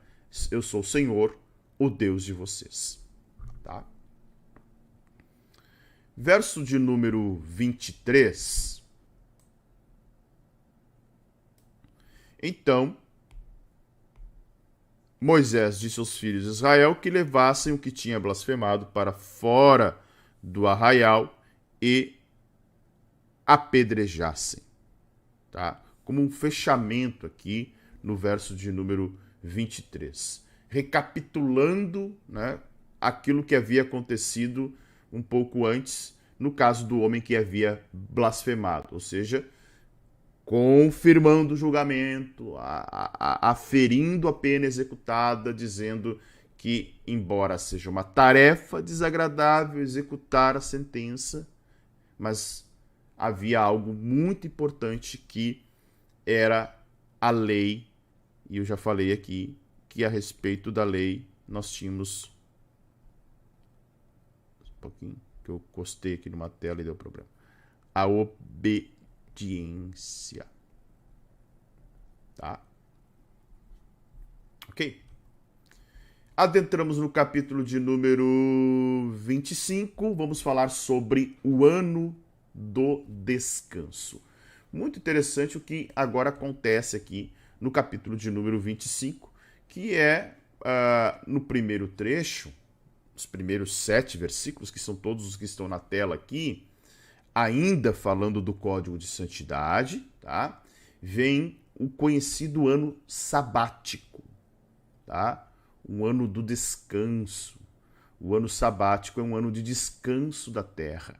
eu sou o Senhor, o Deus de vocês. Tá? Verso de número 23. Então, Moisés disse aos filhos de Israel que levassem o que tinha blasfemado para fora do arraial e apedrejassem. Tá? Como um fechamento aqui no verso de número 23. Recapitulando, né, aquilo que havia acontecido um pouco antes, no caso do homem que havia blasfemado. Ou seja, confirmando o julgamento, aferindo a pena executada, dizendo que, embora seja uma tarefa desagradável executar a sentença, mas havia algo muito importante que era a lei, e eu já falei aqui que a respeito da lei nós tínhamos um pouquinho que eu costei aqui numa tela e deu problema. A obediência. Tá? Ok? Adentramos no capítulo de número 25. Vamos falar sobre o ano do descanso. Muito interessante o que agora acontece aqui no capítulo de número 25, que é no primeiro trecho, os primeiros 7 versículos, que são todos os que estão na tela aqui, ainda falando do código de santidade, tá? Vem o conhecido ano sabático, tá? Um ano do descanso. O ano sabático é um ano de descanso da terra.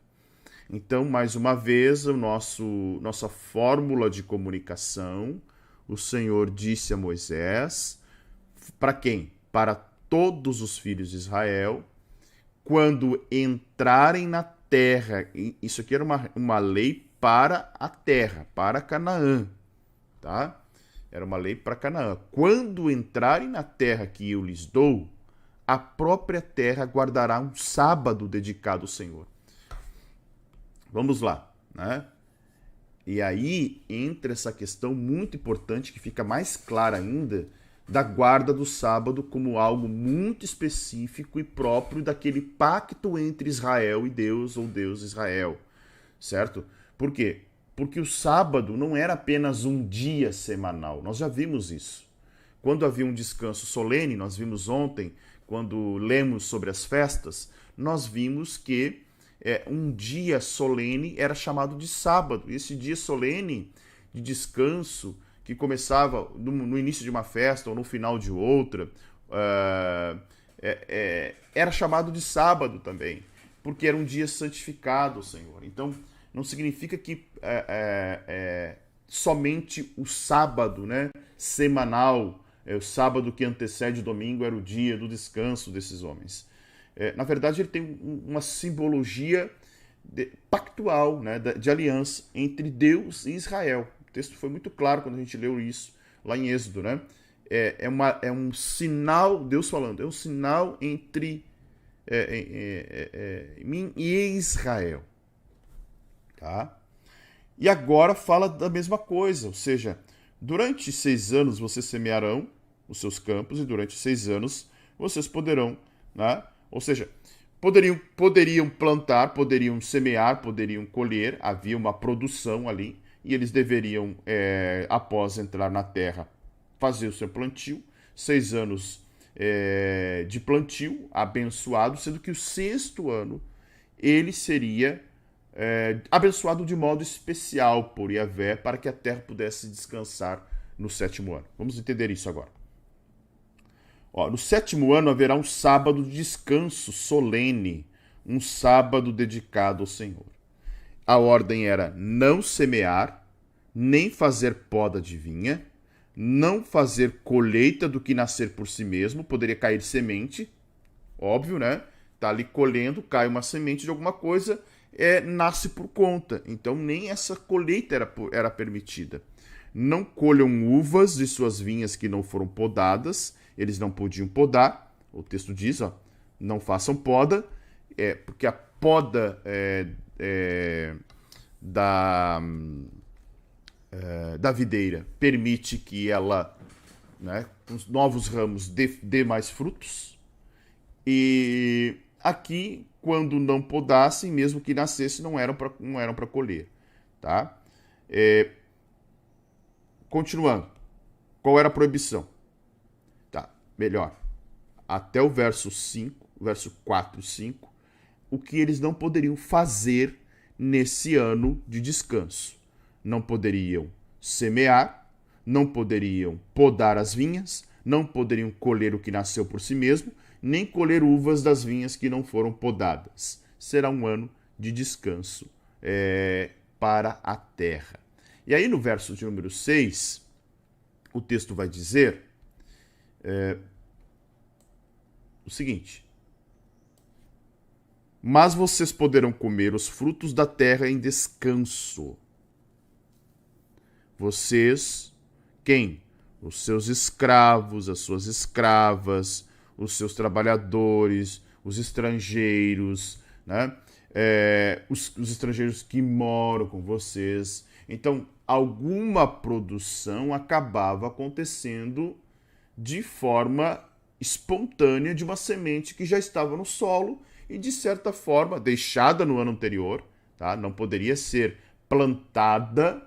Então, mais uma vez, nossa fórmula de comunicação, o Senhor disse a Moisés, para quem? Para todos os filhos de Israel, quando entrarem na terra, isso aqui era uma lei para a terra, para Canaã, tá? Era uma lei para Canaã. Quando entrarem na terra que eu lhes dou, a própria terra guardará um sábado dedicado ao Senhor. Vamos lá, né? E aí entra essa questão muito importante que fica mais clara ainda da guarda do sábado como algo muito específico e próprio daquele pacto entre Israel e Deus, ou Deus e Israel, certo? Por quê? Porque o sábado não era apenas um dia semanal, nós já vimos isso. Quando havia um descanso solene, nós vimos ontem, quando lemos sobre as festas, nós vimos que um dia solene era chamado de sábado. E esse dia solene de descanso, que começava no início de uma festa ou no final de outra, era chamado de sábado também, porque era um dia santificado ao Senhor. Então, não significa que somente o sábado, né, semanal, o sábado que antecede o domingo, era o dia do descanso desses homens. Na verdade, ele tem uma simbologia pactual, né, de aliança entre Deus e Israel. O texto foi muito claro quando a gente leu isso lá em Êxodo, né? É um sinal, Deus falando, é um sinal entre mim e Israel. Tá? E agora fala da mesma coisa, ou seja, durante 6 anos vocês semearão os seus campos e durante 6 anos vocês poderão, né? Ou seja, poderiam plantar, poderiam semear, poderiam colher, havia uma produção ali, e eles deveriam, após entrar na terra, fazer o seu plantio, 6 anos de plantio, abençoado, sendo que o 6º ano ele seria abençoado de modo especial por Yahvé, para que a terra pudesse descansar no 7º ano. Vamos entender isso agora. No 7º ano haverá um sábado de descanso solene, um sábado dedicado ao Senhor. A ordem era não semear, nem fazer poda de vinha, não fazer colheita do que nascer por si mesmo, poderia cair semente, óbvio, né? Tá ali colhendo, cai uma semente de alguma coisa, nasce por conta. Então nem essa colheita era permitida. Não colham uvas de suas vinhas que não foram podadas, eles não podiam podar, o texto diz, não façam poda, porque a poda da videira permite que ela, né, com os novos ramos, dê mais frutos. E aqui, quando não podassem, mesmo que nascesse, não eram para colher. Tá? Continuando. Qual era a proibição? Tá, melhor. Até o verso 4 e 5, o que eles não poderiam fazer nesse ano de descanso. Não poderiam semear, não poderiam podar as vinhas, não poderiam colher o que nasceu por si mesmo, nem colher uvas das vinhas que não foram podadas. Será um ano de descanso para a terra. E aí no verso de número 6, o texto vai dizer o seguinte: mas vocês poderão comer os frutos da terra em descanso. Vocês Quem? Os seus escravos, as suas escravas, os seus trabalhadores, os estrangeiros, né? Os estrangeiros que moram com vocês. Então, alguma produção acabava acontecendo de forma espontânea de uma semente que já estava no solo e, de certa forma, deixada no ano anterior, tá? Não poderia ser plantada,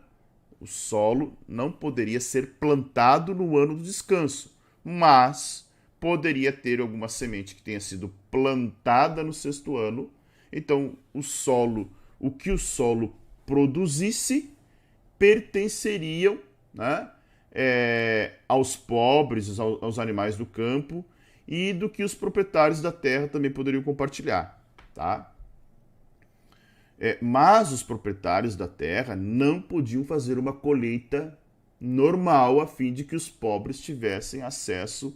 o solo não poderia ser plantado no ano do descanso, mas poderia ter alguma semente que tenha sido plantada no sexto ano. Então, o que o solo produzisse, pertenceriam, né, aos pobres, aos animais do campo, e do que os proprietários da terra também poderiam compartilhar, tá? Mas os proprietários da terra não podiam fazer uma colheita normal a fim de que os pobres tivessem acesso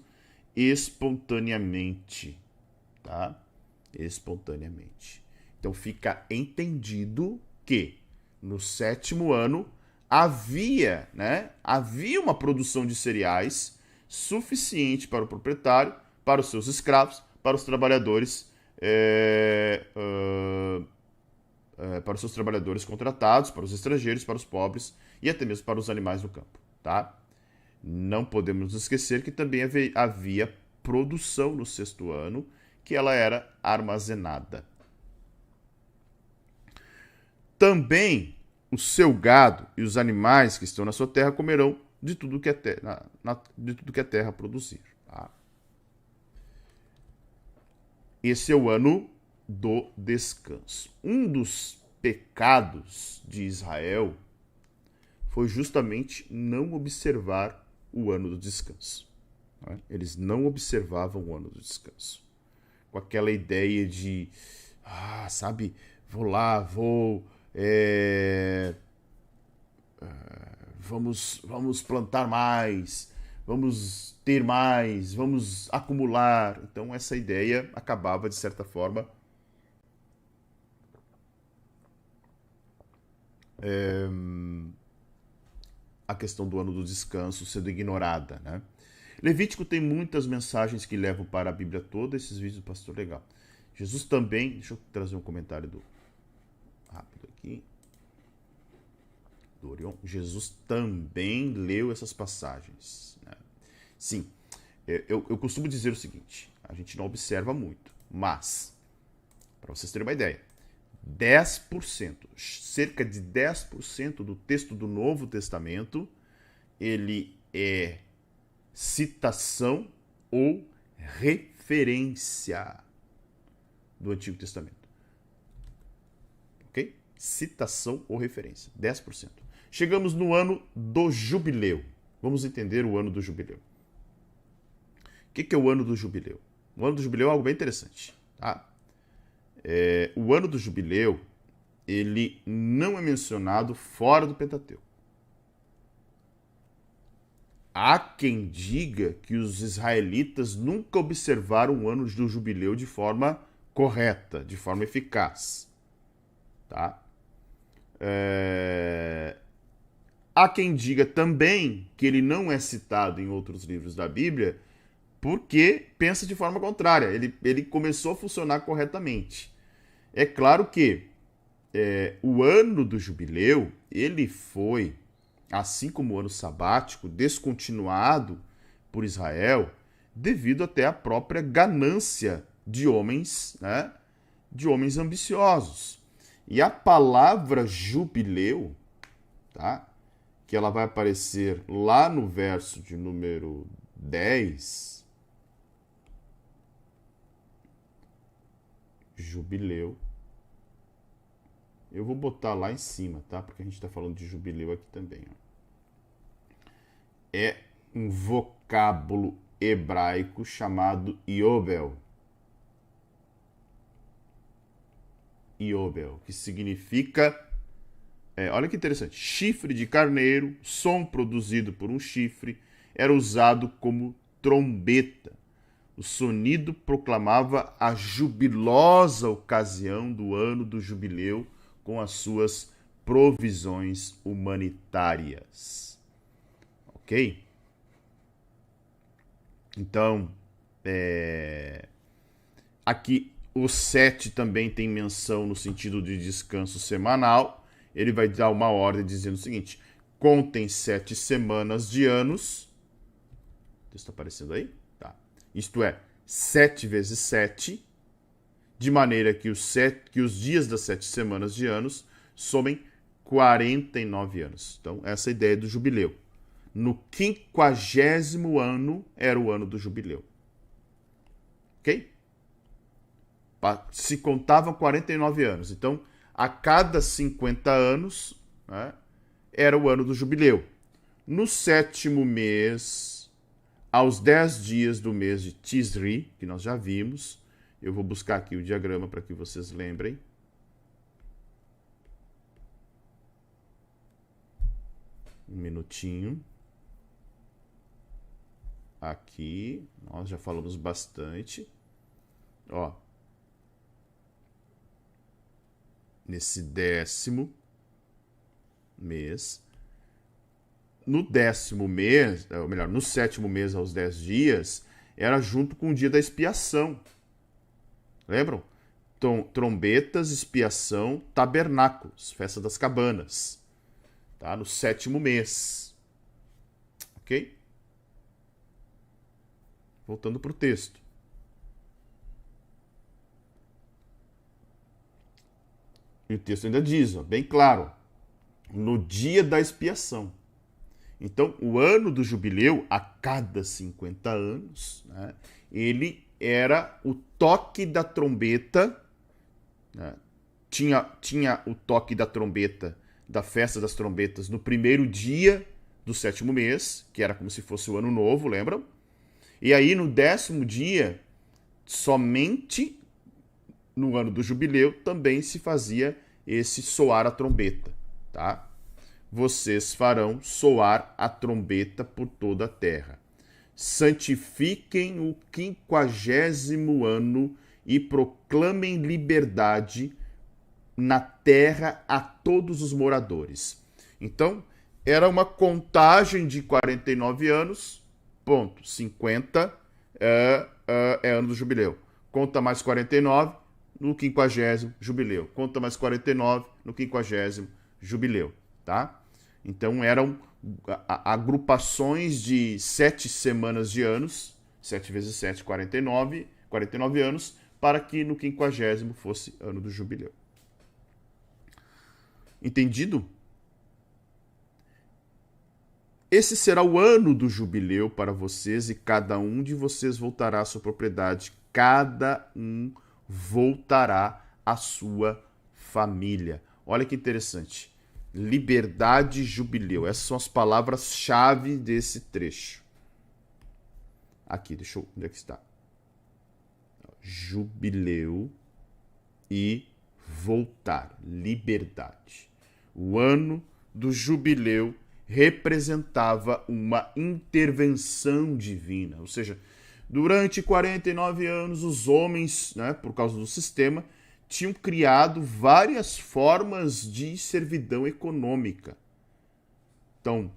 espontaneamente, tá? Espontaneamente. Então fica entendido que no sétimo ano havia uma produção de cereais suficiente para o proprietário, para os seus escravos, para os trabalhadores, para os seus trabalhadores contratados, para os estrangeiros, para os pobres e até mesmo para os animais do campo, tá? Não podemos nos esquecer que também havia produção no sexto ano, que ela era armazenada. Também o seu gado e os animais que estão na sua terra comerão de tudo que a terra produzir. Tá? Esse é o ano do descanso. Um dos pecados de Israel foi justamente não observar o ano do descanso. Né? Eles não observavam o ano do descanso. Com aquela ideia de, vamos plantar mais, vamos ter mais, vamos acumular. Então essa ideia acabava, de certa forma, a questão do ano do descanso sendo ignorada, né? Levítico tem muitas mensagens que levam para a Bíblia toda, esses vídeos do pastor legal. Jesus também, deixa eu trazer um comentário rápido aqui, do Orion. Jesus também leu essas passagens, né? Sim, eu costumo dizer o seguinte, a gente não observa muito, mas, para vocês terem uma ideia, 10%, cerca de 10% do texto do Novo Testamento, ele é citação ou referência do Antigo Testamento. Ok? Citação ou referência. 10%. Chegamos no ano do jubileu. Vamos entender o ano do jubileu. O que é o ano do jubileu? O ano do jubileu é algo bem interessante. Tá? O ano do jubileu, ele não é mencionado fora do Pentateuco. Há quem diga que os israelitas nunca observaram o ano do jubileu de forma correta, de forma eficaz. Tá? Há quem diga também que ele não é citado em outros livros da Bíblia porque pensa de forma contrária. Ele começou a funcionar corretamente. É claro que o ano do jubileu, ele foi, assim como o ano sabático, descontinuado por Israel devido até à própria ganância de homens, né? De homens ambiciosos. E a palavra jubileu, tá? Que ela vai aparecer lá no verso de número 10, jubileu. Eu vou botar lá em cima, tá? Porque a gente está falando de jubileu aqui também. Ó. É um vocábulo hebraico chamado Iobel. Iobel, que significa, olha que interessante, chifre de carneiro, som produzido por um chifre, era usado como trombeta. O sonido proclamava a jubilosa ocasião do ano do jubileu com as suas provisões humanitárias. Ok? Então, aqui o 7 também tem menção no sentido de descanso semanal. Ele vai dar uma ordem dizendo o seguinte: contem 7 semanas de anos. Está aparecendo aí? Tá. Isto é, 7 vezes 7, de maneira que os dias das 7 semanas de anos somem 49 anos. Então, essa é a ideia do jubileu. No 50º ano era o ano do jubileu. Ok? Se contavam 49 anos. Então, a cada 50 anos, né, era o ano do jubileu. No 7º mês, aos 10 dias do mês de Tisri, que nós já vimos, eu vou buscar aqui o diagrama para que vocês lembrem. Um minutinho. Aqui, nós já falamos bastante. Ó, nesse 10º mês. No 10º mês, ou melhor, no 7º mês aos 10 dias, era junto com o dia da expiação. Lembram? Então, trombetas, expiação, tabernáculos, festa das cabanas. Tá? No 7º mês. Ok? Voltando para o texto. E o texto ainda diz, ó, bem claro, no dia da expiação. Então, o ano do jubileu, a cada 50 anos, né, ele era o toque da trombeta, né, tinha o toque da trombeta, da festa das trombetas, no primeiro dia do 7º mês, que era como se fosse o ano novo, lembram? E aí, no 10º dia, somente no ano do jubileu, também se fazia esse soar a trombeta, tá? Vocês farão soar a trombeta por toda a terra. Santifiquem o 50º ano e proclamem liberdade na terra a todos os moradores. Então, era uma contagem de 49 anos, ponto. 50 é ano do jubileu. Conta mais 49 no 50º jubileu. Conta mais 49 no 50º jubileu, tá? Então eram agrupações de 7 semanas de anos, 7 vezes 7, 49 anos, para que no 50º fosse ano do jubileu. Entendido? Esse será o ano do jubileu para vocês e cada um de vocês voltará à sua propriedade. Cada um voltará à sua família. Olha que interessante. Liberdade e jubileu. Essas são as palavras-chave desse trecho. Aqui, deixa eu... Onde é que está? Jubileu e voltar. Liberdade. O ano do jubileu representava uma intervenção divina. Ou seja, durante 49 anos, os homens, né, por causa do sistema, tinham criado várias formas de servidão econômica. Então,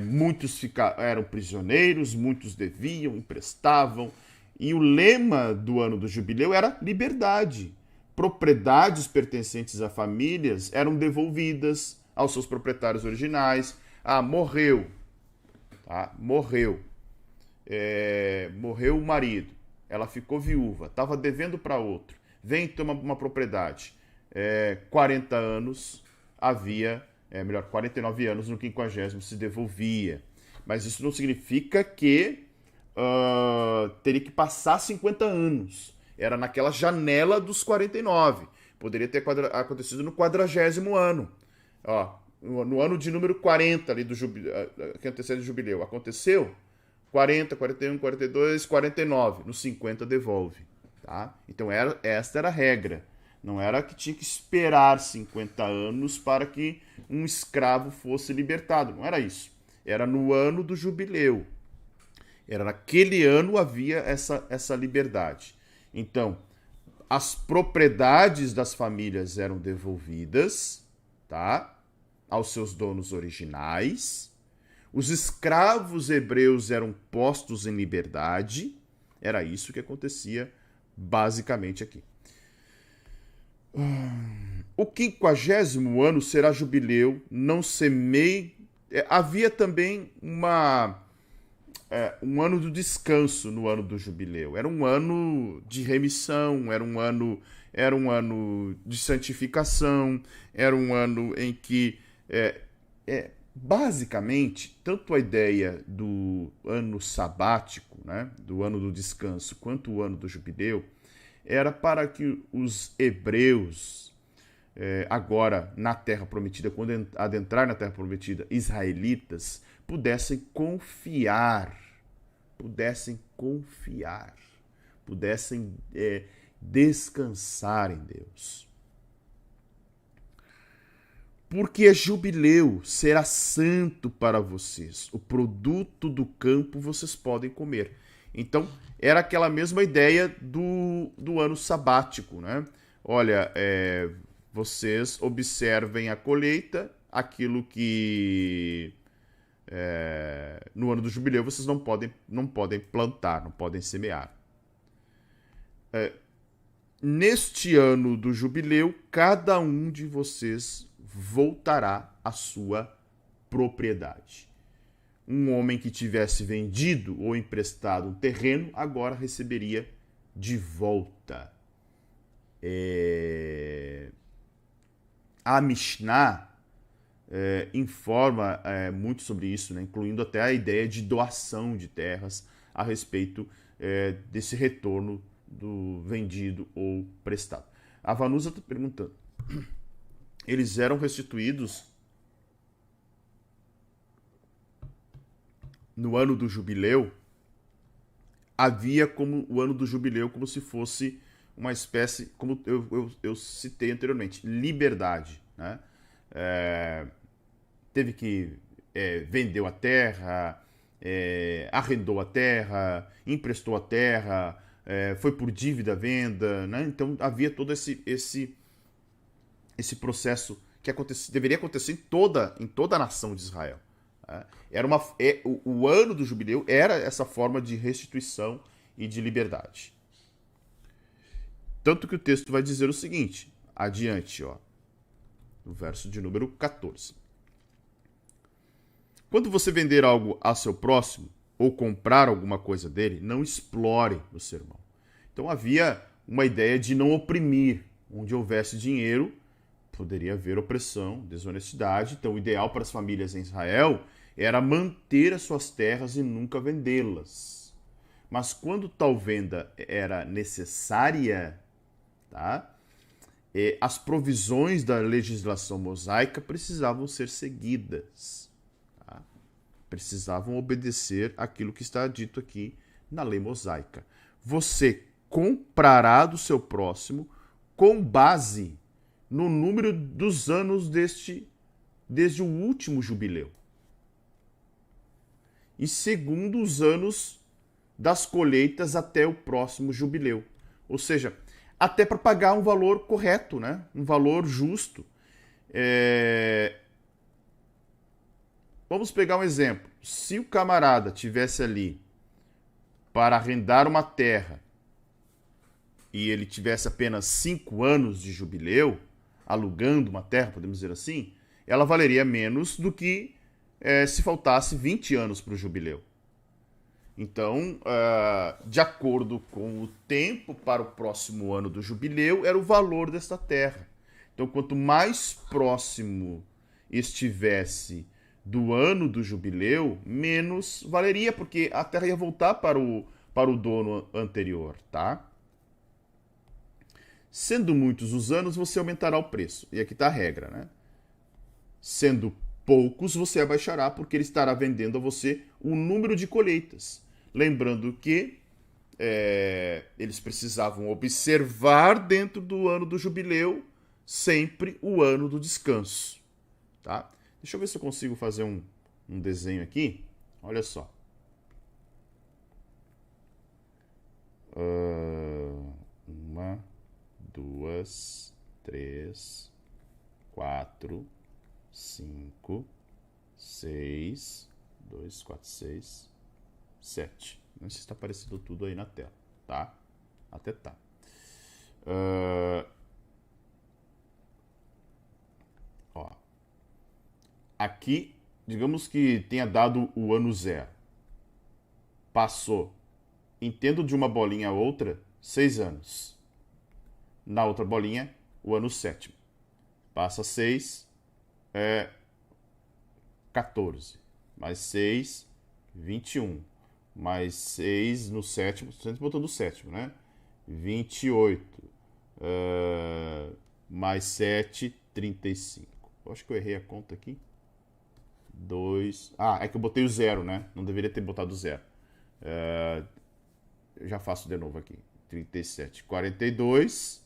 muitos eram prisioneiros, muitos deviam, emprestavam. E o lema do ano do jubileu era liberdade. Propriedades pertencentes a famílias eram devolvidas aos seus proprietários originais. Morreu. Tá? Morreu o marido. Ela ficou viúva. Estava devendo para outro. Vem tomar uma propriedade. 40 anos havia, 49 anos no 50º se devolvia. Mas isso não significa que teria que passar 50 anos. Era naquela janela dos 49. Poderia ter acontecido no 40º ano. No ano de número 40 ali que antecede o jubileu. Aconteceu 40, 41, 42, 49. No 50 devolve. Tá? Então esta era a regra. Não era que tinha que esperar 50 anos para que um escravo fosse libertado. Não era isso. Era no ano do jubileu. Era naquele ano havia essa liberdade. Então, as propriedades das famílias eram devolvidas, tá, aos seus donos originais. Os escravos hebreus eram postos em liberdade. Era isso que acontecia basicamente aqui. O 50º ano será jubileu, não semei. Havia também um ano do descanso no ano do jubileu. Era um ano de remissão, era um ano de santificação, era um ano em que basicamente, tanto a ideia do ano sabático, né, do ano do descanso, quanto o ano do jubileu, era para que os hebreus, agora na Terra Prometida, quando adentrar na Terra Prometida, israelitas, pudessem confiar, pudessem descansar em Deus. Porque jubileu será santo para vocês. O produto do campo vocês podem comer. Então, era aquela mesma ideia do ano sabático, né? Olha, vocês observem a colheita, aquilo que no ano do jubileu vocês não podem plantar, não podem semear. Neste ano do jubileu, cada um de vocês voltará à sua propriedade. Um homem que tivesse vendido ou emprestado um terreno, agora receberia de volta. A Mishnah informa muito sobre isso, né? Incluindo até a ideia de doação de terras a respeito desse retorno do vendido ou prestado. A Vanusa está perguntando. Eles eram restituídos no ano do jubileu. Havia como o ano do jubileu como se fosse uma espécie, como eu citei anteriormente, liberdade, né? Teve que vendeu a terra, arrendou a terra, emprestou a terra, foi por dívida a venda, né? Então havia todo esse processo que deveria acontecer em toda a nação de Israel. O ano do jubileu era essa forma de restituição e de liberdade. Tanto que o texto vai dizer o seguinte, adiante, no verso de número 14. Quando você vender algo a seu próximo, ou comprar alguma coisa dele, não explore o seu irmão. Então havia uma ideia de não oprimir. Onde houvesse dinheiro, poderia haver opressão, desonestidade. Então o ideal para as famílias em Israel era manter as suas terras e nunca vendê-las. Mas quando tal venda era necessária, tá? As provisões da legislação mosaica precisavam ser seguidas. Tá? Precisavam obedecer aquilo que está dito aqui na lei mosaica. Você comprará do seu próximo com base no número dos anos desde o último jubileu. E segundo os anos das colheitas até o próximo jubileu. Ou seja, até para pagar um valor correto, né? Um valor justo. Vamos pegar um exemplo. Se o camarada tivesse ali para arrendar uma terra e ele tivesse apenas 5 anos de jubileu, alugando uma terra, podemos dizer assim, ela valeria menos do que se faltasse 20 anos para o jubileu. Então, de acordo com o tempo para o próximo ano do jubileu, era o valor desta terra. Então, quanto mais próximo estivesse do ano do jubileu, menos valeria, porque a terra ia voltar para o dono anterior, tá? Sendo muitos os anos, você aumentará o preço. E aqui está a regra, né? Sendo poucos, você abaixará, porque ele estará vendendo a você o número de colheitas. Lembrando que eles precisavam observar dentro do ano do jubileu sempre o ano do descanso. Tá? Deixa eu ver se eu consigo fazer um desenho aqui. Olha só. 1, 2, 3, 4, 5, 6, 2, 4, 6, 7. Não sei se está aparecendo tudo aí na tela, tá? Até tá. Ó. Aqui, digamos que tenha dado o ano 0. Passou. Entendo de uma bolinha a outra, 6 anos. Na outra bolinha, o ano 7º. Passa 6, 14. Mais 6, 21. Mais 6 no 7º, sempre botando o 7º, né? 28. Mais 7, 35. Eu acho que eu errei a conta aqui. 2. É que eu botei o 0, né? Não deveria ter botado o 0. Eu já faço de novo aqui. 37, 42.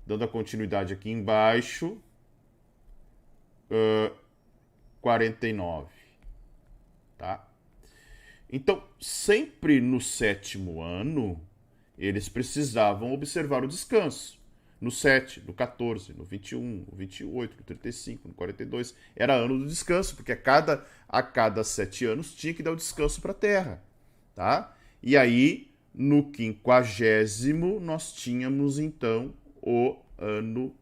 Dando a continuidade aqui embaixo. 49. Tá? Então, sempre no 7º ano, eles precisavam observar o descanso. No 7, no 14, no 21, no 28, no 35, no 42. Era ano do descanso, porque a cada 7 anos tinha que dar o descanso para a Terra. Tá? E aí, no 50º, nós tínhamos, então, o ano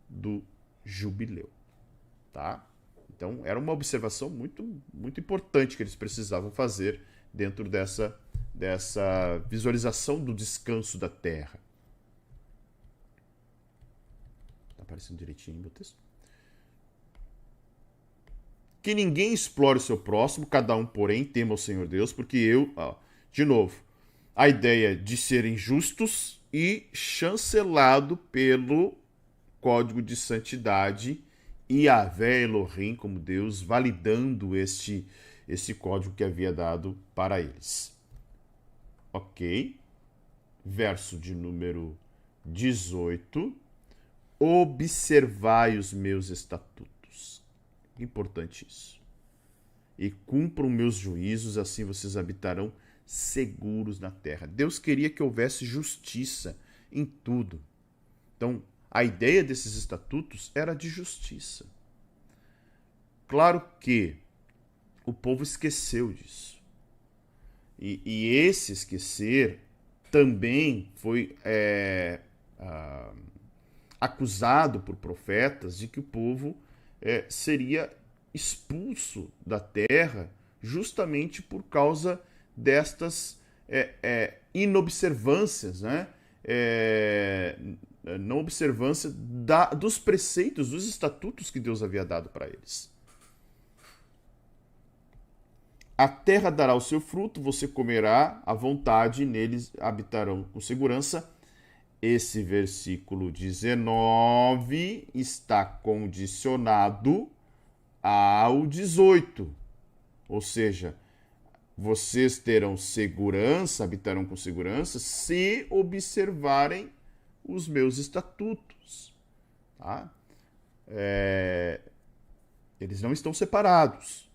do jubileu. Tá? Então, era uma observação muito, muito importante que eles precisavam fazer dentro dessa visualização do descanso da Terra. Está aparecendo direitinho no meu texto? Que ninguém explore o seu próximo, cada um, porém, tema o Senhor Deus, porque de novo, a ideia de serem justos e chancelado pelo código de santidade e Yahvé Elohim como Deus, validando esse código que havia dado para eles. Ok. Verso de número 18. Observai os meus estatutos. Importante isso. E cumpram meus juízos, assim vocês habitarão seguros na terra. Deus queria que houvesse justiça em tudo. Então, a ideia desses estatutos era de justiça. Claro que o povo esqueceu disso. E esse esquecer também foi acusado por profetas de que o povo seria expulso da terra justamente por causa destas inobservâncias, né? Não observância dos preceitos, dos estatutos que Deus havia dado para eles. A terra dará o seu fruto, você comerá à vontade, neles habitarão com segurança. Esse versículo 19 está condicionado ao 18. Ou seja, vocês terão segurança, habitarão com segurança, se observarem os meus estatutos. Tá? Eles não estão separados.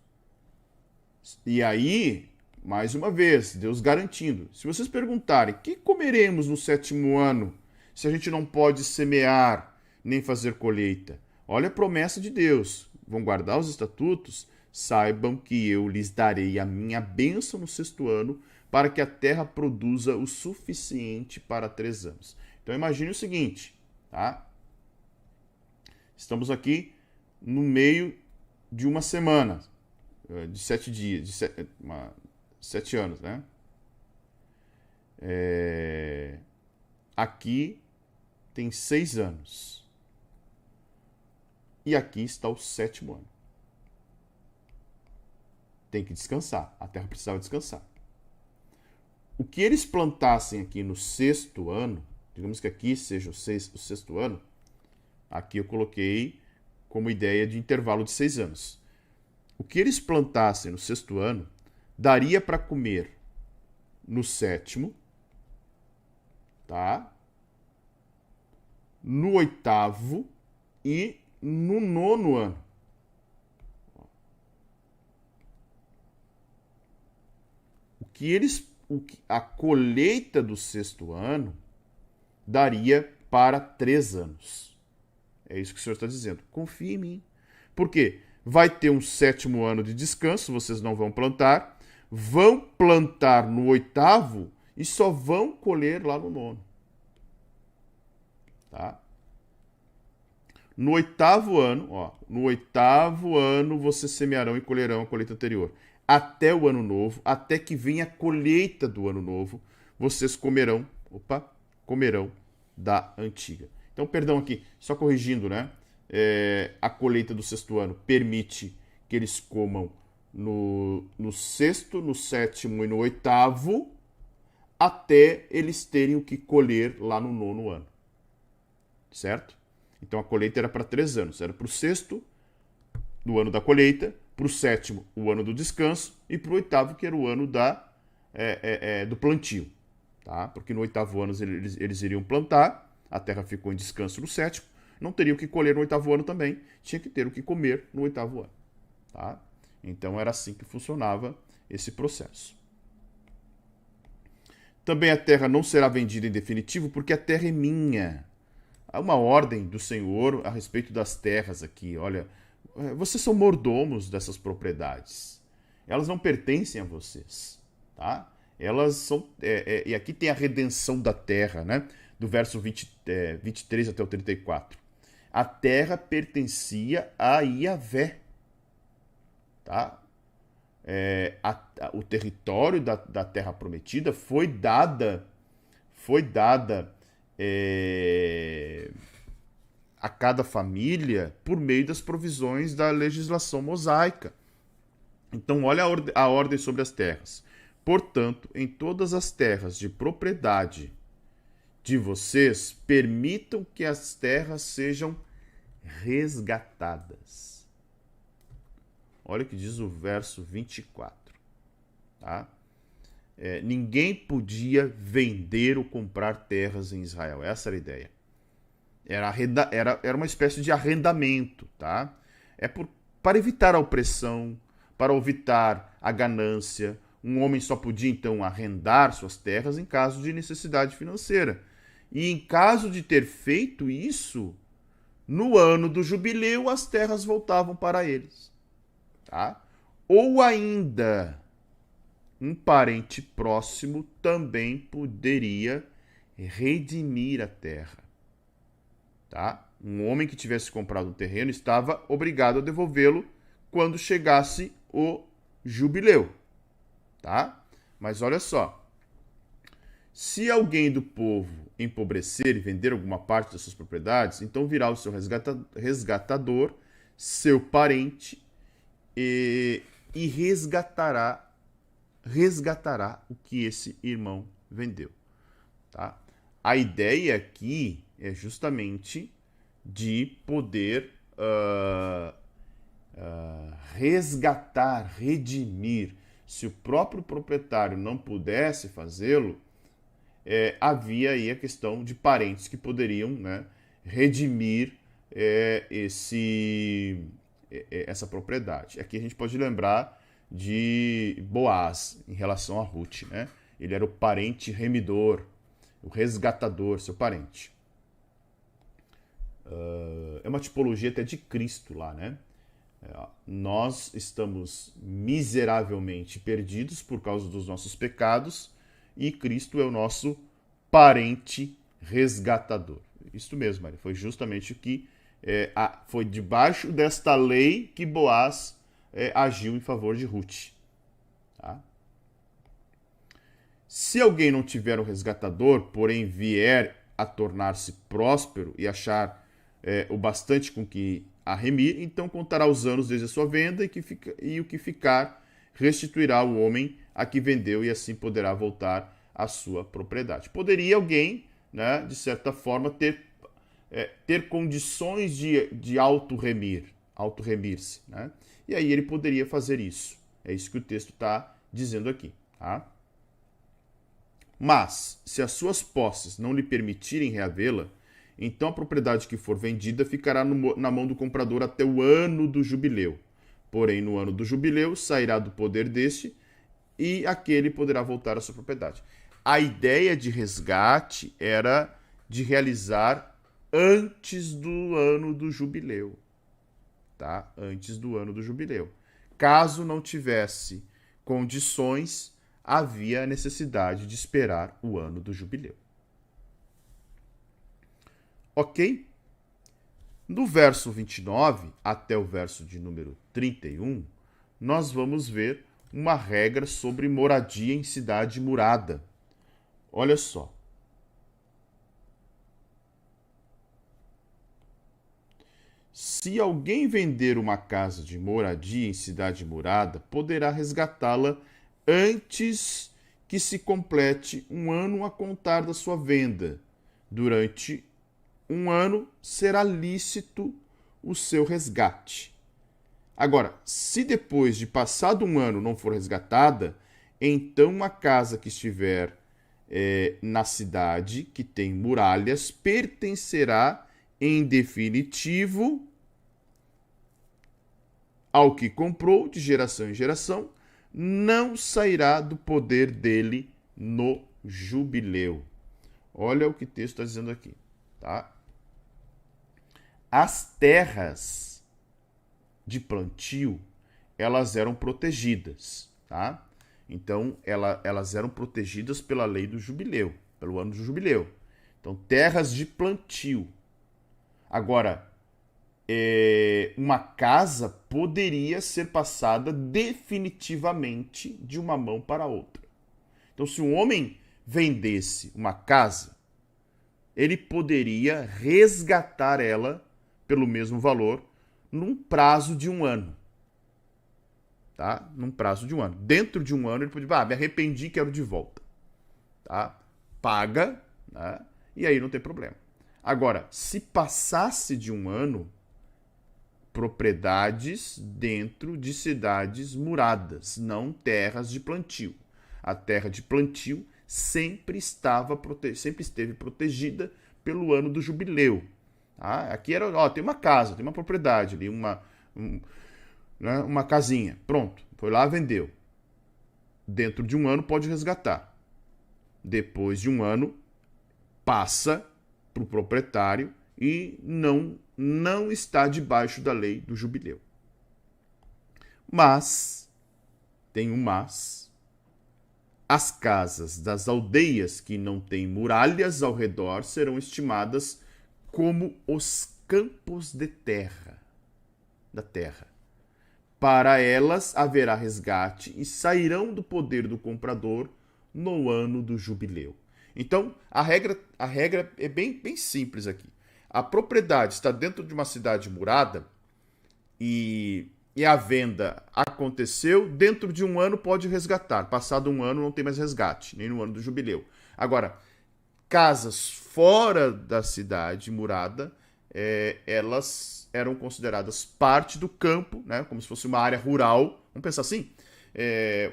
E aí, mais uma vez, Deus garantindo. Se vocês perguntarem, o que comeremos no 7º ano, se a gente não pode semear, nem fazer colheita? Olha a promessa de Deus. Vão guardar os estatutos? Saibam que eu lhes darei a minha bênção no 6º ano, para que a terra produza o suficiente para 3 anos. Então imagine o seguinte, tá? Estamos aqui no meio de uma semana, de 7 dias, de 7 anos, né? Aqui tem 6 anos. E aqui está o 7º ano. Tem que descansar. A terra precisava descansar. O que eles plantassem aqui no 6º ano, digamos que aqui seja o 6º ano, aqui eu coloquei como ideia de intervalo de 6 anos. O que eles plantassem no 6º ano, daria para comer no 7º, tá? No 8º e no 9º ano. A colheita do 6º ano daria para 3 anos. É isso que o Senhor está dizendo. Confie em mim. Por quê? vai ter um 7º ano de descanso, vocês não vão plantar no 8º e só vão colher lá no 9º. Tá? No 8º ano, no 8º ano vocês semearão e colherão a colheita anterior. Até o ano novo, até que venha a colheita do ano novo, vocês comerão da antiga. Então, perdão aqui, só corrigindo, né? A colheita do 6º ano permite que eles comam no 6º, no 7º e no 8º, até eles terem o que colher lá no 9º ano. Certo? Então a colheita era para 3 anos. Era para o 6º, do ano da colheita, para o 7º, o ano do descanso, e para o 8º, que era o ano do plantio. Tá? Porque no 8º ano eles iriam plantar, a terra ficou em descanso no 7º, não teria o que colher no 8º ano também, tinha que ter o que comer no 8º ano. Tá? Então era assim que funcionava esse processo. Também a terra não será vendida em definitivo, porque a terra é minha. Há uma ordem do Senhor a respeito das terras aqui. Olha, vocês são mordomos dessas propriedades. Elas não pertencem a vocês. Tá? Elas são. E aqui tem a redenção da terra, né? Do verso 23 até o 34. A terra pertencia a Iavé. Tá? O território da terra prometida foi dada a cada família por meio das provisões da legislação mosaica. Então, olha a ordem sobre as terras. Portanto, em todas as terras de propriedade de vocês, permitam que as terras sejam resgatadas. Olha o que diz o verso 24. Tá? Ninguém podia vender ou comprar terras em Israel. Essa era a ideia. Era uma espécie de arrendamento. Tá? Para evitar a opressão, para evitar a ganância. Um homem só podia, então, arrendar suas terras em caso de necessidade financeira. E em caso de ter feito isso, no ano do jubileu, as terras voltavam para eles. Tá? Ou ainda, um parente próximo também poderia redimir a terra. Tá? Um homem que tivesse comprado um terreno estava obrigado a devolvê-lo quando chegasse o jubileu. Tá? Mas olha só, se alguém do povo empobrecer e vender alguma parte das suas propriedades, então virá o seu resgatador, seu parente, e resgatará o que esse irmão vendeu. Tá? A ideia aqui é justamente de poder resgatar, redimir. Se o próprio proprietário não pudesse fazê-lo, havia aí a questão de parentes que poderiam, né, redimir essa propriedade. Aqui a gente pode lembrar de Boaz em relação a Ruth. Né? Ele era o parente remidor, o resgatador, seu parente. É uma tipologia até de Cristo lá, né? Nós estamos miseravelmente perdidos por causa dos nossos pecados e Cristo é o nosso parente resgatador. Isso mesmo, Maria. Foi justamente o que foi debaixo desta lei que Boaz agiu em favor de Ruth. Tá? Se alguém não tiver um resgatador, porém vier a tornar-se próspero e achar o bastante com que a remir, então contará os anos desde a sua venda e o que ficar restituirá o homem a que vendeu e assim poderá voltar à sua propriedade. Poderia alguém, né, de certa forma, ter condições de auto-remir-se, né? E aí ele poderia fazer isso. É isso que o texto está dizendo aqui. Tá? Mas, se as suas posses não lhe permitirem reavê-la, então a propriedade que for vendida ficará na mão do comprador até o ano do jubileu. Porém, no ano do jubileu, sairá do poder deste e aquele poderá voltar à sua propriedade. A ideia de resgate era de realizar antes do ano do jubileu. tá? Antes do ano do jubileu. Caso não tivesse condições, havia a necessidade de esperar o ano do jubileu. Ok? No verso 29 até o verso de número 31, nós vamos ver uma regra sobre moradia em cidade murada. Olha só. Se alguém vender uma casa de moradia em cidade murada, poderá resgatá-la antes que se complete um ano a contar da sua venda. Durante um ano será lícito o seu resgate. Agora, se depois de passado um ano não for resgatada, então a casa que estiver na cidade, que tem muralhas, pertencerá em definitivo ao que comprou de geração em geração, não sairá do poder dele no jubileu. Olha o que o texto está dizendo aqui, tá? As terras de plantio, elas eram protegidas, tá? Então, elas eram protegidas pela lei do jubileu, pelo ano do jubileu. Então, terras de plantio. Agora, uma casa poderia ser passada definitivamente de uma mão para outra. Então, se um homem vendesse uma casa, ele poderia resgatar ela pelo mesmo valor num prazo de um ano. Tá? Num prazo de um ano. Dentro de um ano ele pode dizer, me arrependi, quero de volta. Tá? Paga, né? E aí não tem problema. Agora, se passasse de um ano, propriedades dentro de cidades muradas, não terras de plantio. A terra de plantio sempre esteve protegida pelo ano do jubileu. Tá? Aqui era, tem uma casa, tem uma propriedade ali, uma casinha. Pronto, foi lá, vendeu. Dentro de um ano pode resgatar. Depois de um ano, passa para o proprietário e não está debaixo da lei do jubileu. Mas, tem um mas, as casas das aldeias que não têm muralhas ao redor serão estimadas como os campos de terra, da terra. Para elas haverá resgate e sairão do poder do comprador no ano do jubileu. Então, a regra é bem simples aqui. A propriedade está dentro de uma cidade murada e a venda aconteceu, dentro de um ano pode resgatar. Passado um ano não tem mais resgate, nem no ano do jubileu. Agora, casas fora da cidade murada, elas eram consideradas parte do campo, né, como se fosse uma área rural. Vamos pensar assim?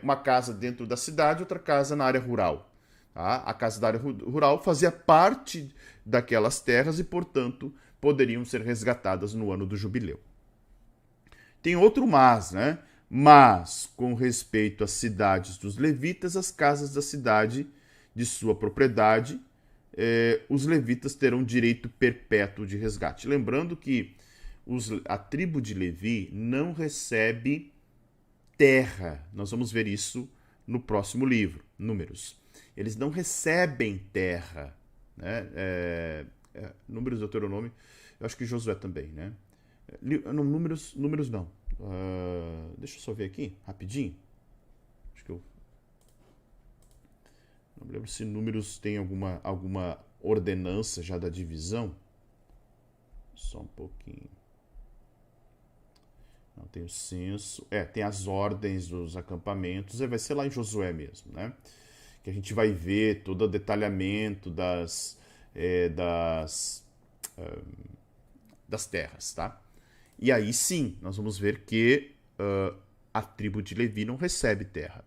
Uma casa dentro da cidade, outra casa na área rural. Tá? A casa da área rural fazia parte daquelas terras e, portanto, poderiam ser resgatadas no ano do jubileu. Tem outro mas, né? Mas, com respeito às cidades dos levitas, as casas da cidade de sua propriedade, os levitas terão direito perpétuo de resgate. Lembrando que a tribo de Levi não recebe terra. Nós vamos ver isso no próximo livro, Números. Eles não recebem terra. Né? Números, Deuteronômio, eu acho que Josué também, né? Números não. Deixa eu só ver aqui, rapidinho. Acho que eu não me lembro se Números tem alguma ordenança já da divisão. Só um pouquinho. Não tem o censo. Tem as ordens dos acampamentos. Vai ser lá em Josué mesmo, né? Que a gente vai ver todo o detalhamento das terras, tá? E aí sim, nós vamos ver que a tribo de Levi não recebe terra.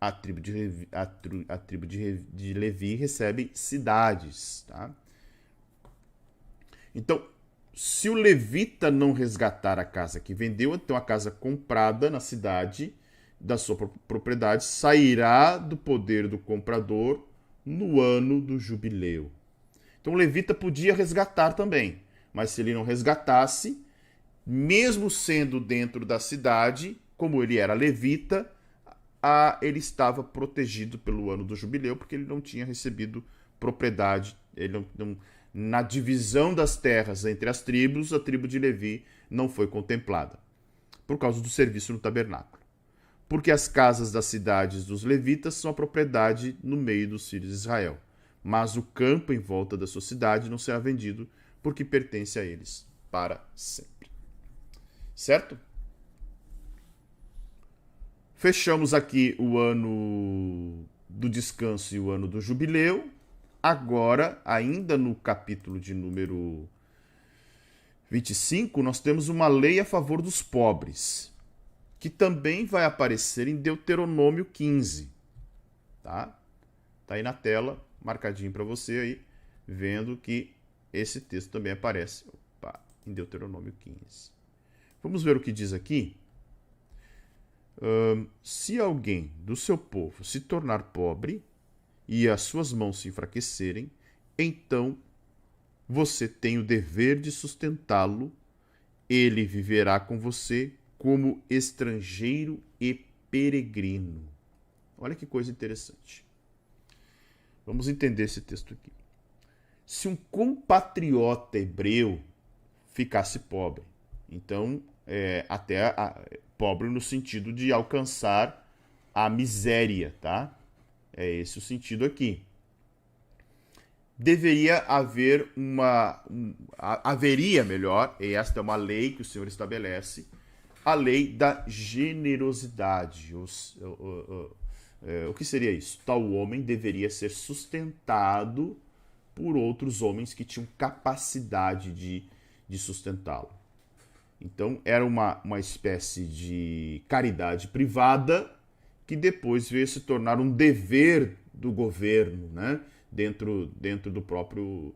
A tribo de Levi recebe cidades, tá? Então, se o levita não resgatar a casa que vendeu, então a casa comprada na cidade da sua propriedade sairá do poder do comprador no ano do jubileu. Então o levita podia resgatar também, mas se ele não resgatasse, mesmo sendo dentro da cidade, como ele era levita, ele estava protegido pelo ano do jubileu, porque ele não tinha recebido propriedade. Na divisão das terras entre as tribos, a tribo de Levi não foi contemplada, por causa do serviço no tabernáculo. Porque as casas das cidades dos levitas são a propriedade no meio dos filhos de Israel. Mas o campo em volta da sua cidade não será vendido, porque pertence a eles para sempre. Certo? Fechamos aqui o ano do descanso e o ano do jubileu. Agora, ainda no capítulo de número 25, nós temos uma lei a favor dos pobres, que também vai aparecer em Deuteronômio 15. Tá? Tá aí na tela, marcadinho para você aí, vendo que esse texto também aparece em Deuteronômio 15. Vamos ver o que diz aqui. Se alguém do seu povo se tornar pobre e as suas mãos se enfraquecerem, então você tem o dever de sustentá-lo. Ele viverá com você como estrangeiro e peregrino. Olha que coisa interessante. Vamos entender esse texto aqui. Se um compatriota hebreu ficasse pobre, então pobre no sentido de alcançar a miséria, tá? É esse o sentido aqui. Haveria melhor, e esta é uma lei que o Senhor estabelece, a lei da generosidade. O que seria isso? Tal homem deveria ser sustentado por outros homens que tinham capacidade de sustentá-lo. Então, era uma espécie de caridade privada que depois veio se tornar um dever do governo, né? dentro do próprio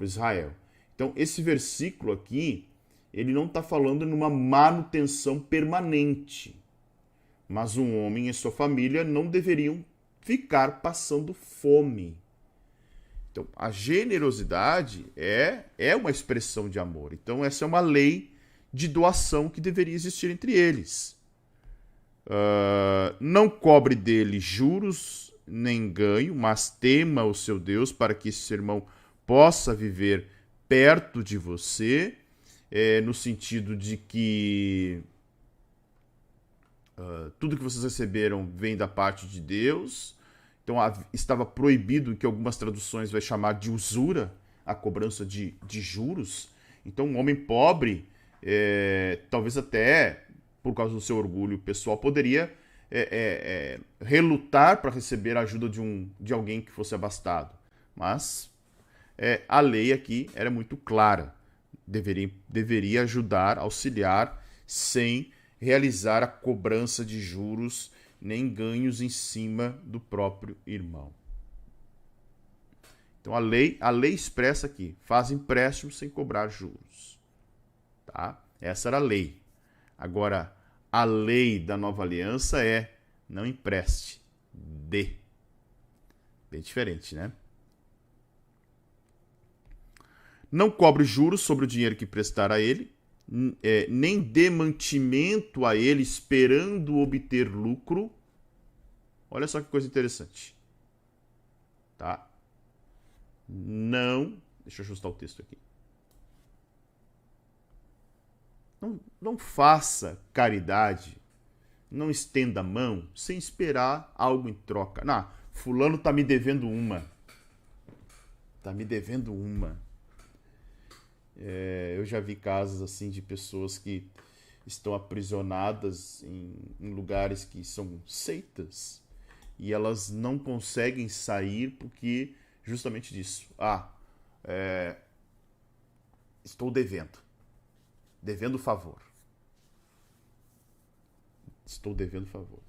Israel. Então, esse versículo aqui, ele não está falando numa manutenção permanente, mas um homem e sua família não deveriam ficar passando fome. Então, a generosidade é uma expressão de amor. Então, essa é uma lei de doação que deveria existir entre eles. Não cobre dele juros nem ganho, mas tema o seu Deus para que esse irmão possa viver perto de você, no sentido de que tudo que vocês receberam vem da parte de Deus. Então estava proibido, que algumas traduções vai chamar de usura, a cobrança de juros. Então um homem pobre, talvez até por causa do seu orgulho pessoal, poderia relutar para receber a ajuda de alguém que fosse abastado. Mas a lei aqui era muito clara. Deveria ajudar, auxiliar, sem realizar a cobrança de juros nem ganhos em cima do próprio irmão. Então a lei expressa aqui: faz empréstimo sem cobrar juros. Tá? Essa era a lei. Agora, a lei da nova aliança é: não empreste, dê. Bem diferente, né? Não cobre juros sobre o dinheiro que prestar a ele, nem dê mantimento a ele esperando obter lucro. Olha só que coisa interessante. Tá? Não... Deixa eu ajustar o texto aqui. Não faça caridade, não estenda a mão sem esperar algo em troca. Não, fulano tá me devendo uma. Tá me devendo uma. Eu já vi casos assim de pessoas que estão aprisionadas em lugares que são seitas e elas não conseguem sair porque justamente disso. Estou devendo favor. Estou devendo favor.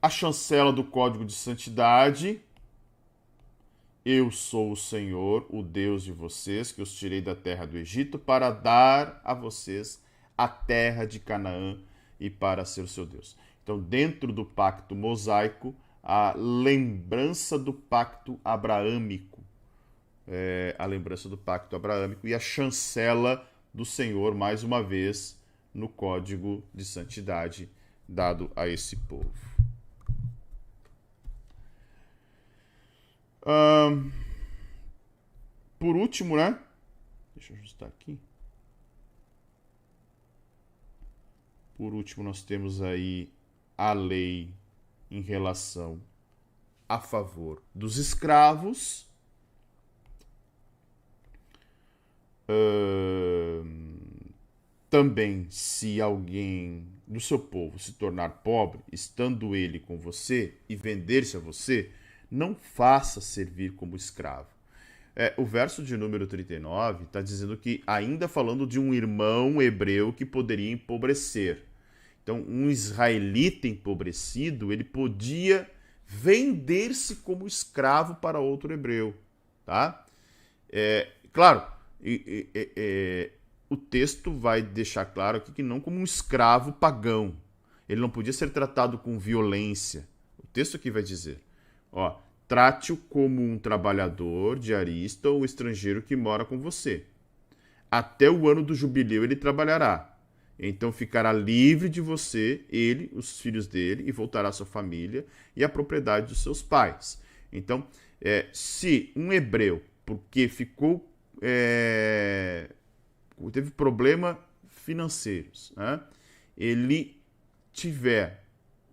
A chancela do Código de Santidade: eu sou o Senhor, o Deus de vocês, que os tirei da terra do Egito para dar a vocês a terra de Canaã e para ser o seu Deus. Então, dentro do pacto mosaico, a lembrança do pacto abraâmico. A lembrança do pacto abraâmico e a chancela do Senhor, mais uma vez, no código de santidade dado a esse povo. Por último, né? Deixa eu ajustar aqui. Por último, nós temos aí a lei em relação a favor dos escravos. Também, se alguém do seu povo se tornar pobre, estando ele com você e vender-se a você, não faça servir como escravo. O verso de número 39 está dizendo que, ainda falando de um irmão hebreu que poderia empobrecer. Então, um israelita empobrecido, ele podia vender-se como escravo para outro hebreu. Tá? Claro, o texto vai deixar claro aqui que não como um escravo pagão. Ele não podia ser tratado com violência. O texto aqui vai dizer, trate-o como um trabalhador diarista ou estrangeiro que mora com você. Até o ano do jubileu ele trabalhará. Então ficará livre de você, ele, os filhos dele, e voltará à sua família e à propriedade dos seus pais. Então, se um hebreu, porque teve problema financeiros, né? Ele tiver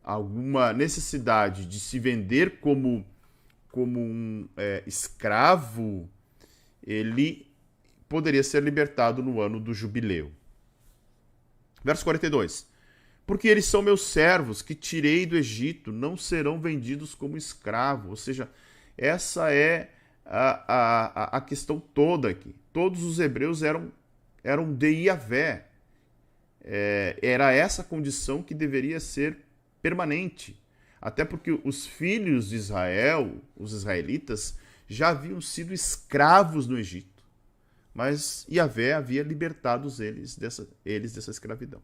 alguma necessidade de se vender como um escravo, ele poderia ser libertado no ano do jubileu. Verso 42. Porque eles são meus servos que tirei do Egito, não serão vendidos como escravo. Ou seja, essa é a questão toda aqui. Todos os hebreus eram de Yahvé. Era essa condição que deveria ser permanente. Até porque os filhos de Israel, os israelitas, já haviam sido escravos no Egito. Mas Yahvé havia libertado eles dessa escravidão.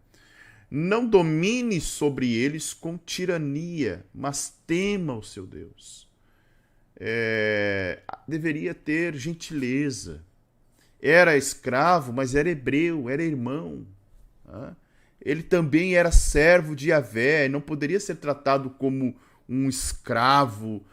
Não domine sobre eles com tirania, mas tema o seu Deus. Deveria ter gentileza. Era escravo, mas era hebreu, era irmão. Ele também era servo de Yahvé, não poderia ser tratado como um escravo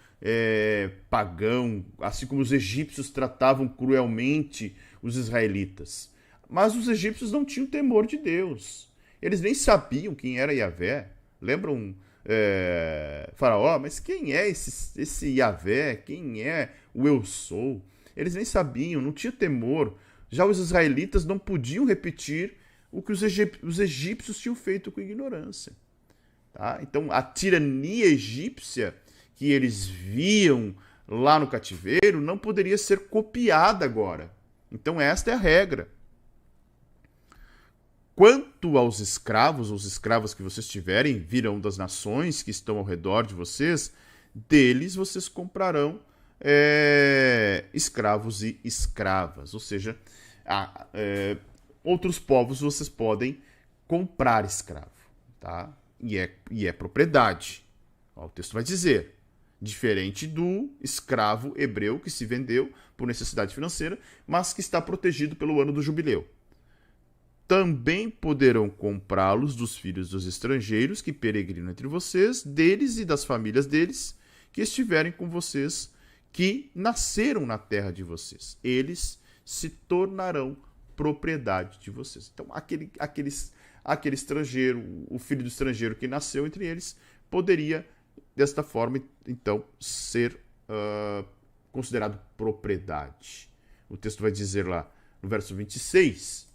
pagão, assim como os egípcios tratavam cruelmente os israelitas. Mas os egípcios não tinham temor de Deus. Eles nem sabiam quem era Yahvé. Lembram Faraó? Mas quem é esse Yahvé? Quem é o eu sou? Eles nem sabiam, não tinham temor. Já os israelitas não podiam repetir o que os egípcios tinham feito com ignorância. Tá? Então, a tirania egípcia que eles viam lá no cativeiro não poderia ser copiada agora. Então, esta é a regra. Quanto aos escravos, os escravos que vocês tiverem virão das nações que estão ao redor de vocês, deles vocês comprarão escravos e escravas. Ou seja, outros povos vocês podem comprar escravo. Tá? E é propriedade. O texto vai dizer, diferente do escravo hebreu que se vendeu por necessidade financeira, mas que está protegido pelo ano do jubileu. Também poderão comprá-los dos filhos dos estrangeiros que peregrinam entre vocês, deles e das famílias deles, que estiverem com vocês, que nasceram na terra de vocês. Eles se tornarão propriedade de vocês. Então, aquele estrangeiro, o filho do estrangeiro que nasceu entre eles, poderia, desta forma, então, ser considerado propriedade. O texto vai dizer lá, no verso 26,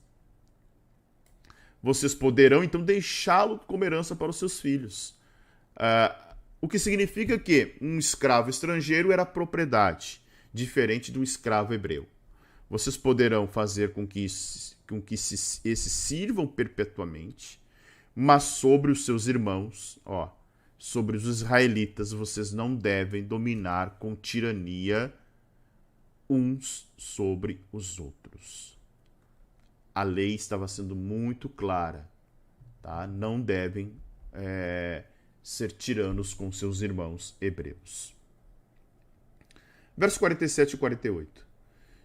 vocês poderão, então, deixá-lo como herança para os seus filhos. O que significa que um escravo estrangeiro era propriedade, diferente de um escravo hebreu. Vocês poderão fazer com que esses sirvam perpetuamente, mas sobre os seus irmãos, sobre os israelitas, vocês não devem dominar com tirania uns sobre os outros. A lei estava sendo muito clara. Tá? Não devem ser tiranos com seus irmãos hebreus. Versos 47 e 48.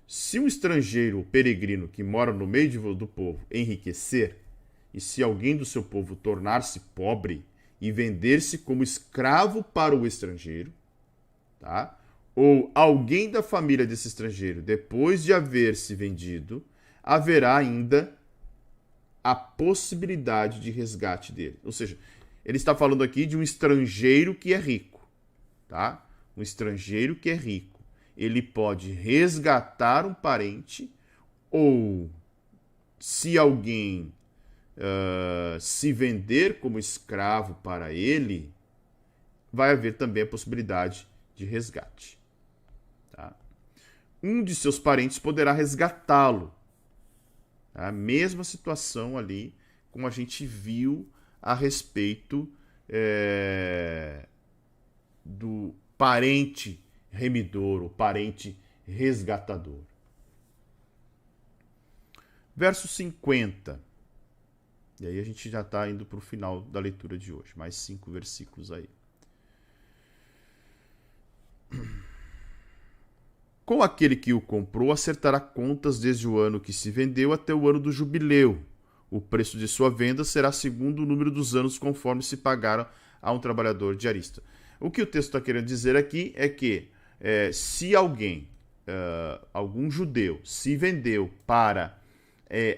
Se um estrangeiro ou peregrino que mora no meio do povo enriquecer, e se alguém do seu povo tornar-se pobre e vender-se como escravo para o estrangeiro, tá? Ou alguém da família desse estrangeiro, depois de haver se vendido, haverá ainda a possibilidade de resgate dele. Ou seja, ele está falando aqui de um estrangeiro que é rico, tá? Um estrangeiro que é rico. Ele pode resgatar um parente, ou se alguém se vender como escravo para ele, vai haver também a possibilidade de resgate. Tá? Um de seus parentes poderá resgatá-lo. A mesma situação ali, como a gente viu a respeito do parente remidor, o parente resgatador. Verso 50. E aí a gente já está indo para o final da leitura de hoje. Mais 5 versículos aí. Com aquele que o comprou, acertará contas desde o ano que se vendeu até o ano do jubileu. O preço de sua venda será segundo o número dos anos conforme se pagaram a um trabalhador diarista. O que o texto está querendo dizer aqui é que se alguém, algum judeu, se vendeu para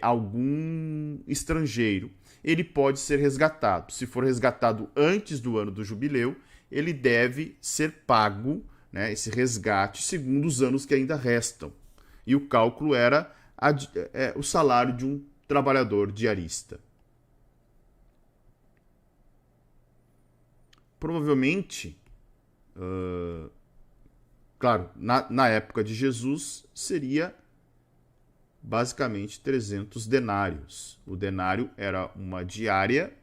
algum estrangeiro, ele pode ser resgatado. Se for resgatado antes do ano do jubileu, ele deve ser pago, né, esse resgate segundo os anos que ainda restam. E o cálculo era o salário de um trabalhador diarista. Provavelmente, claro, na época de Jesus, seria basicamente 300 denários. O denário era uma diária,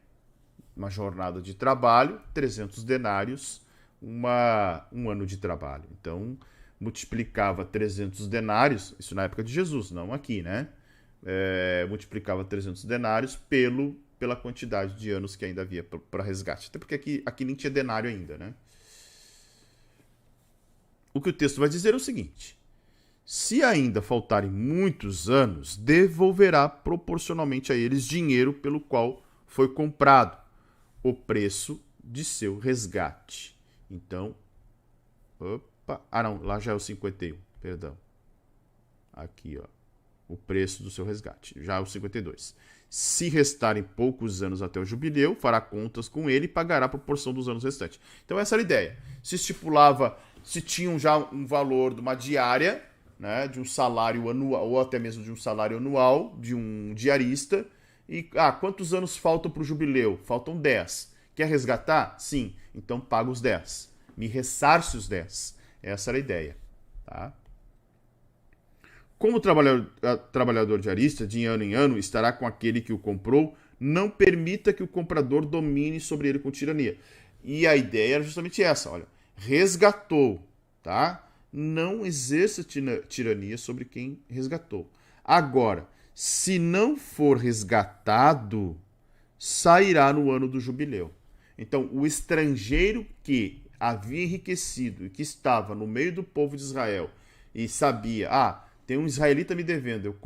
uma jornada de trabalho, 300 denários, um ano de trabalho. Então, multiplicava 300 denários, isso na época de Jesus, não aqui, né? Multiplicava 300 denários pela quantidade de anos que ainda havia para resgate. Até porque aqui nem tinha denário ainda, né? O que o texto vai dizer é o seguinte: se ainda faltarem muitos anos, devolverá proporcionalmente a eles dinheiro pelo qual foi comprado, o preço de seu resgate. Então, lá já é o 51, perdão. Aqui, ó, o preço do seu resgate, já é o 52. Se restarem poucos anos até o jubileu, fará contas com ele e pagará a proporção dos anos restantes. Então essa era a ideia. Se estipulava, se tinham já um valor de uma diária, né, de um salário anual, ou até mesmo de um salário anual de um diarista, e quantos anos faltam para o jubileu? Faltam 10. Quer resgatar? Sim. Então paga os 10. Me ressarce os 10. Essa era a ideia. Tá? Como o trabalhador diarista, de ano em ano, estará com aquele que o comprou, não permita que o comprador domine sobre ele com tirania. E a ideia era justamente essa, olha, resgatou, tá? Não exerça tirania sobre quem resgatou. Agora, se não for resgatado, sairá no ano do jubileu. Então, o estrangeiro que havia enriquecido e que estava no meio do povo de Israel e sabia, tem um israelita me devendo,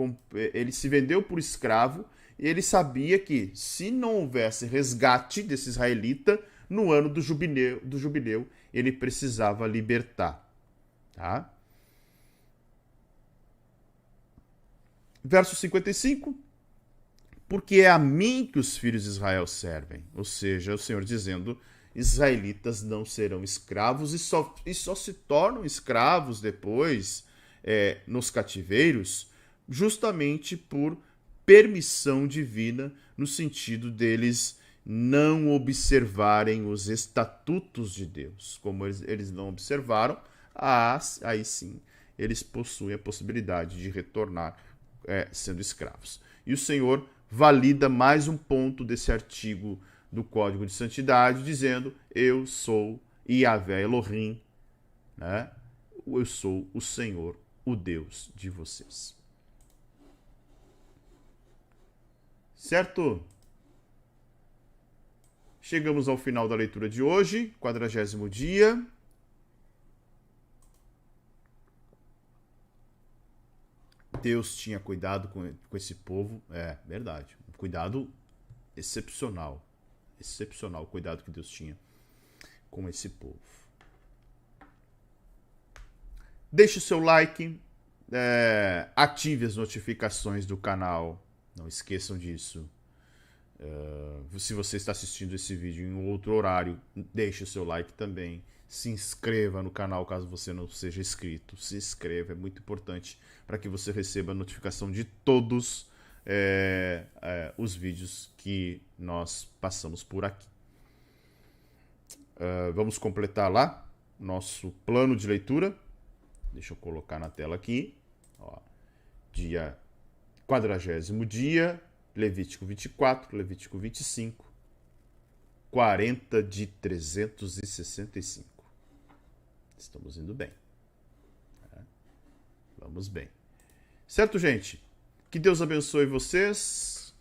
ele se vendeu por escravo, e ele sabia que se não houvesse resgate desse israelita, no ano do jubileu ele precisava libertar. Tá? Verso 55. Porque é a mim que os filhos de Israel servem. Ou seja, o Senhor dizendo, israelitas não serão escravos e só se tornam escravos depois nos cativeiros, justamente por permissão divina, no sentido deles não observarem os estatutos de Deus. Como eles não observaram, aí sim eles possuem a possibilidade de retornar sendo escravos. E o Senhor valida mais um ponto desse artigo do Código de Santidade, dizendo, eu sou Yahvé Elohim, né? Eu sou o Senhor, o Deus de vocês. Certo? chegamos ao final da leitura de hoje, 40º dia. Deus tinha cuidado com esse povo, é verdade, um cuidado excepcional o cuidado que Deus tinha com esse povo. Deixe o seu like, ative as notificações do canal, não esqueçam disso. Se você está assistindo esse vídeo em outro horário, deixe o seu like também. Se inscreva no canal caso você não seja inscrito. Se inscreva, é muito importante para que você receba a notificação de todos os vídeos que nós passamos por aqui. Vamos completar lá nosso plano de leitura. Deixa eu colocar na tela aqui. Ó, 40º dia, Levítico 24, Levítico 25, 40 de 365. Estamos indo bem. Vamos bem. Certo, gente? Que Deus abençoe vocês.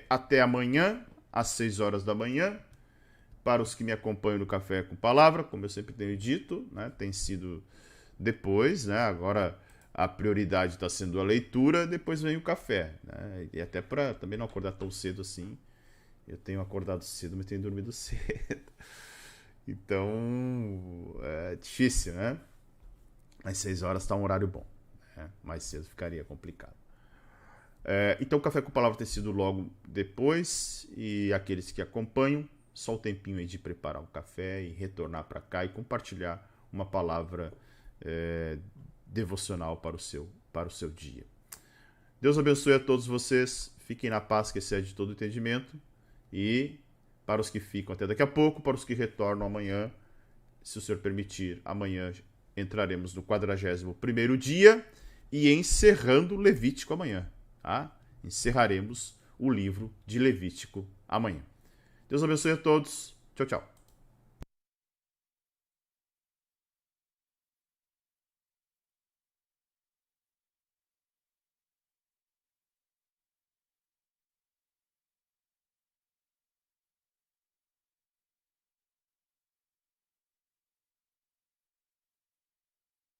Até amanhã, às 6 horas da manhã. Para os que me acompanham no Café com Palavra, como eu sempre tenho dito, né, tem sido depois, né, agora a prioridade está sendo a leitura, depois vem o café. Né, e até para também não acordar tão cedo assim. Eu tenho acordado cedo, mas tenho dormido cedo. Então, é difícil, né? Às 6 horas está um horário bom. Né? Mais cedo ficaria complicado. Então, o Café com Palavra tem sido logo depois. E aqueles que acompanham, só o tempinho aí de preparar o café e retornar para cá e compartilhar uma palavra devocional para o seu dia. Deus abençoe a todos vocês. Fiquem na paz que excede todo entendimento. E para os que ficam até daqui a pouco, para os que retornam amanhã, se o Senhor permitir, amanhã entraremos no 41º dia e encerrando Levítico amanhã. Tá? Encerraremos o livro de Levítico amanhã. Deus abençoe a todos. Tchau, tchau.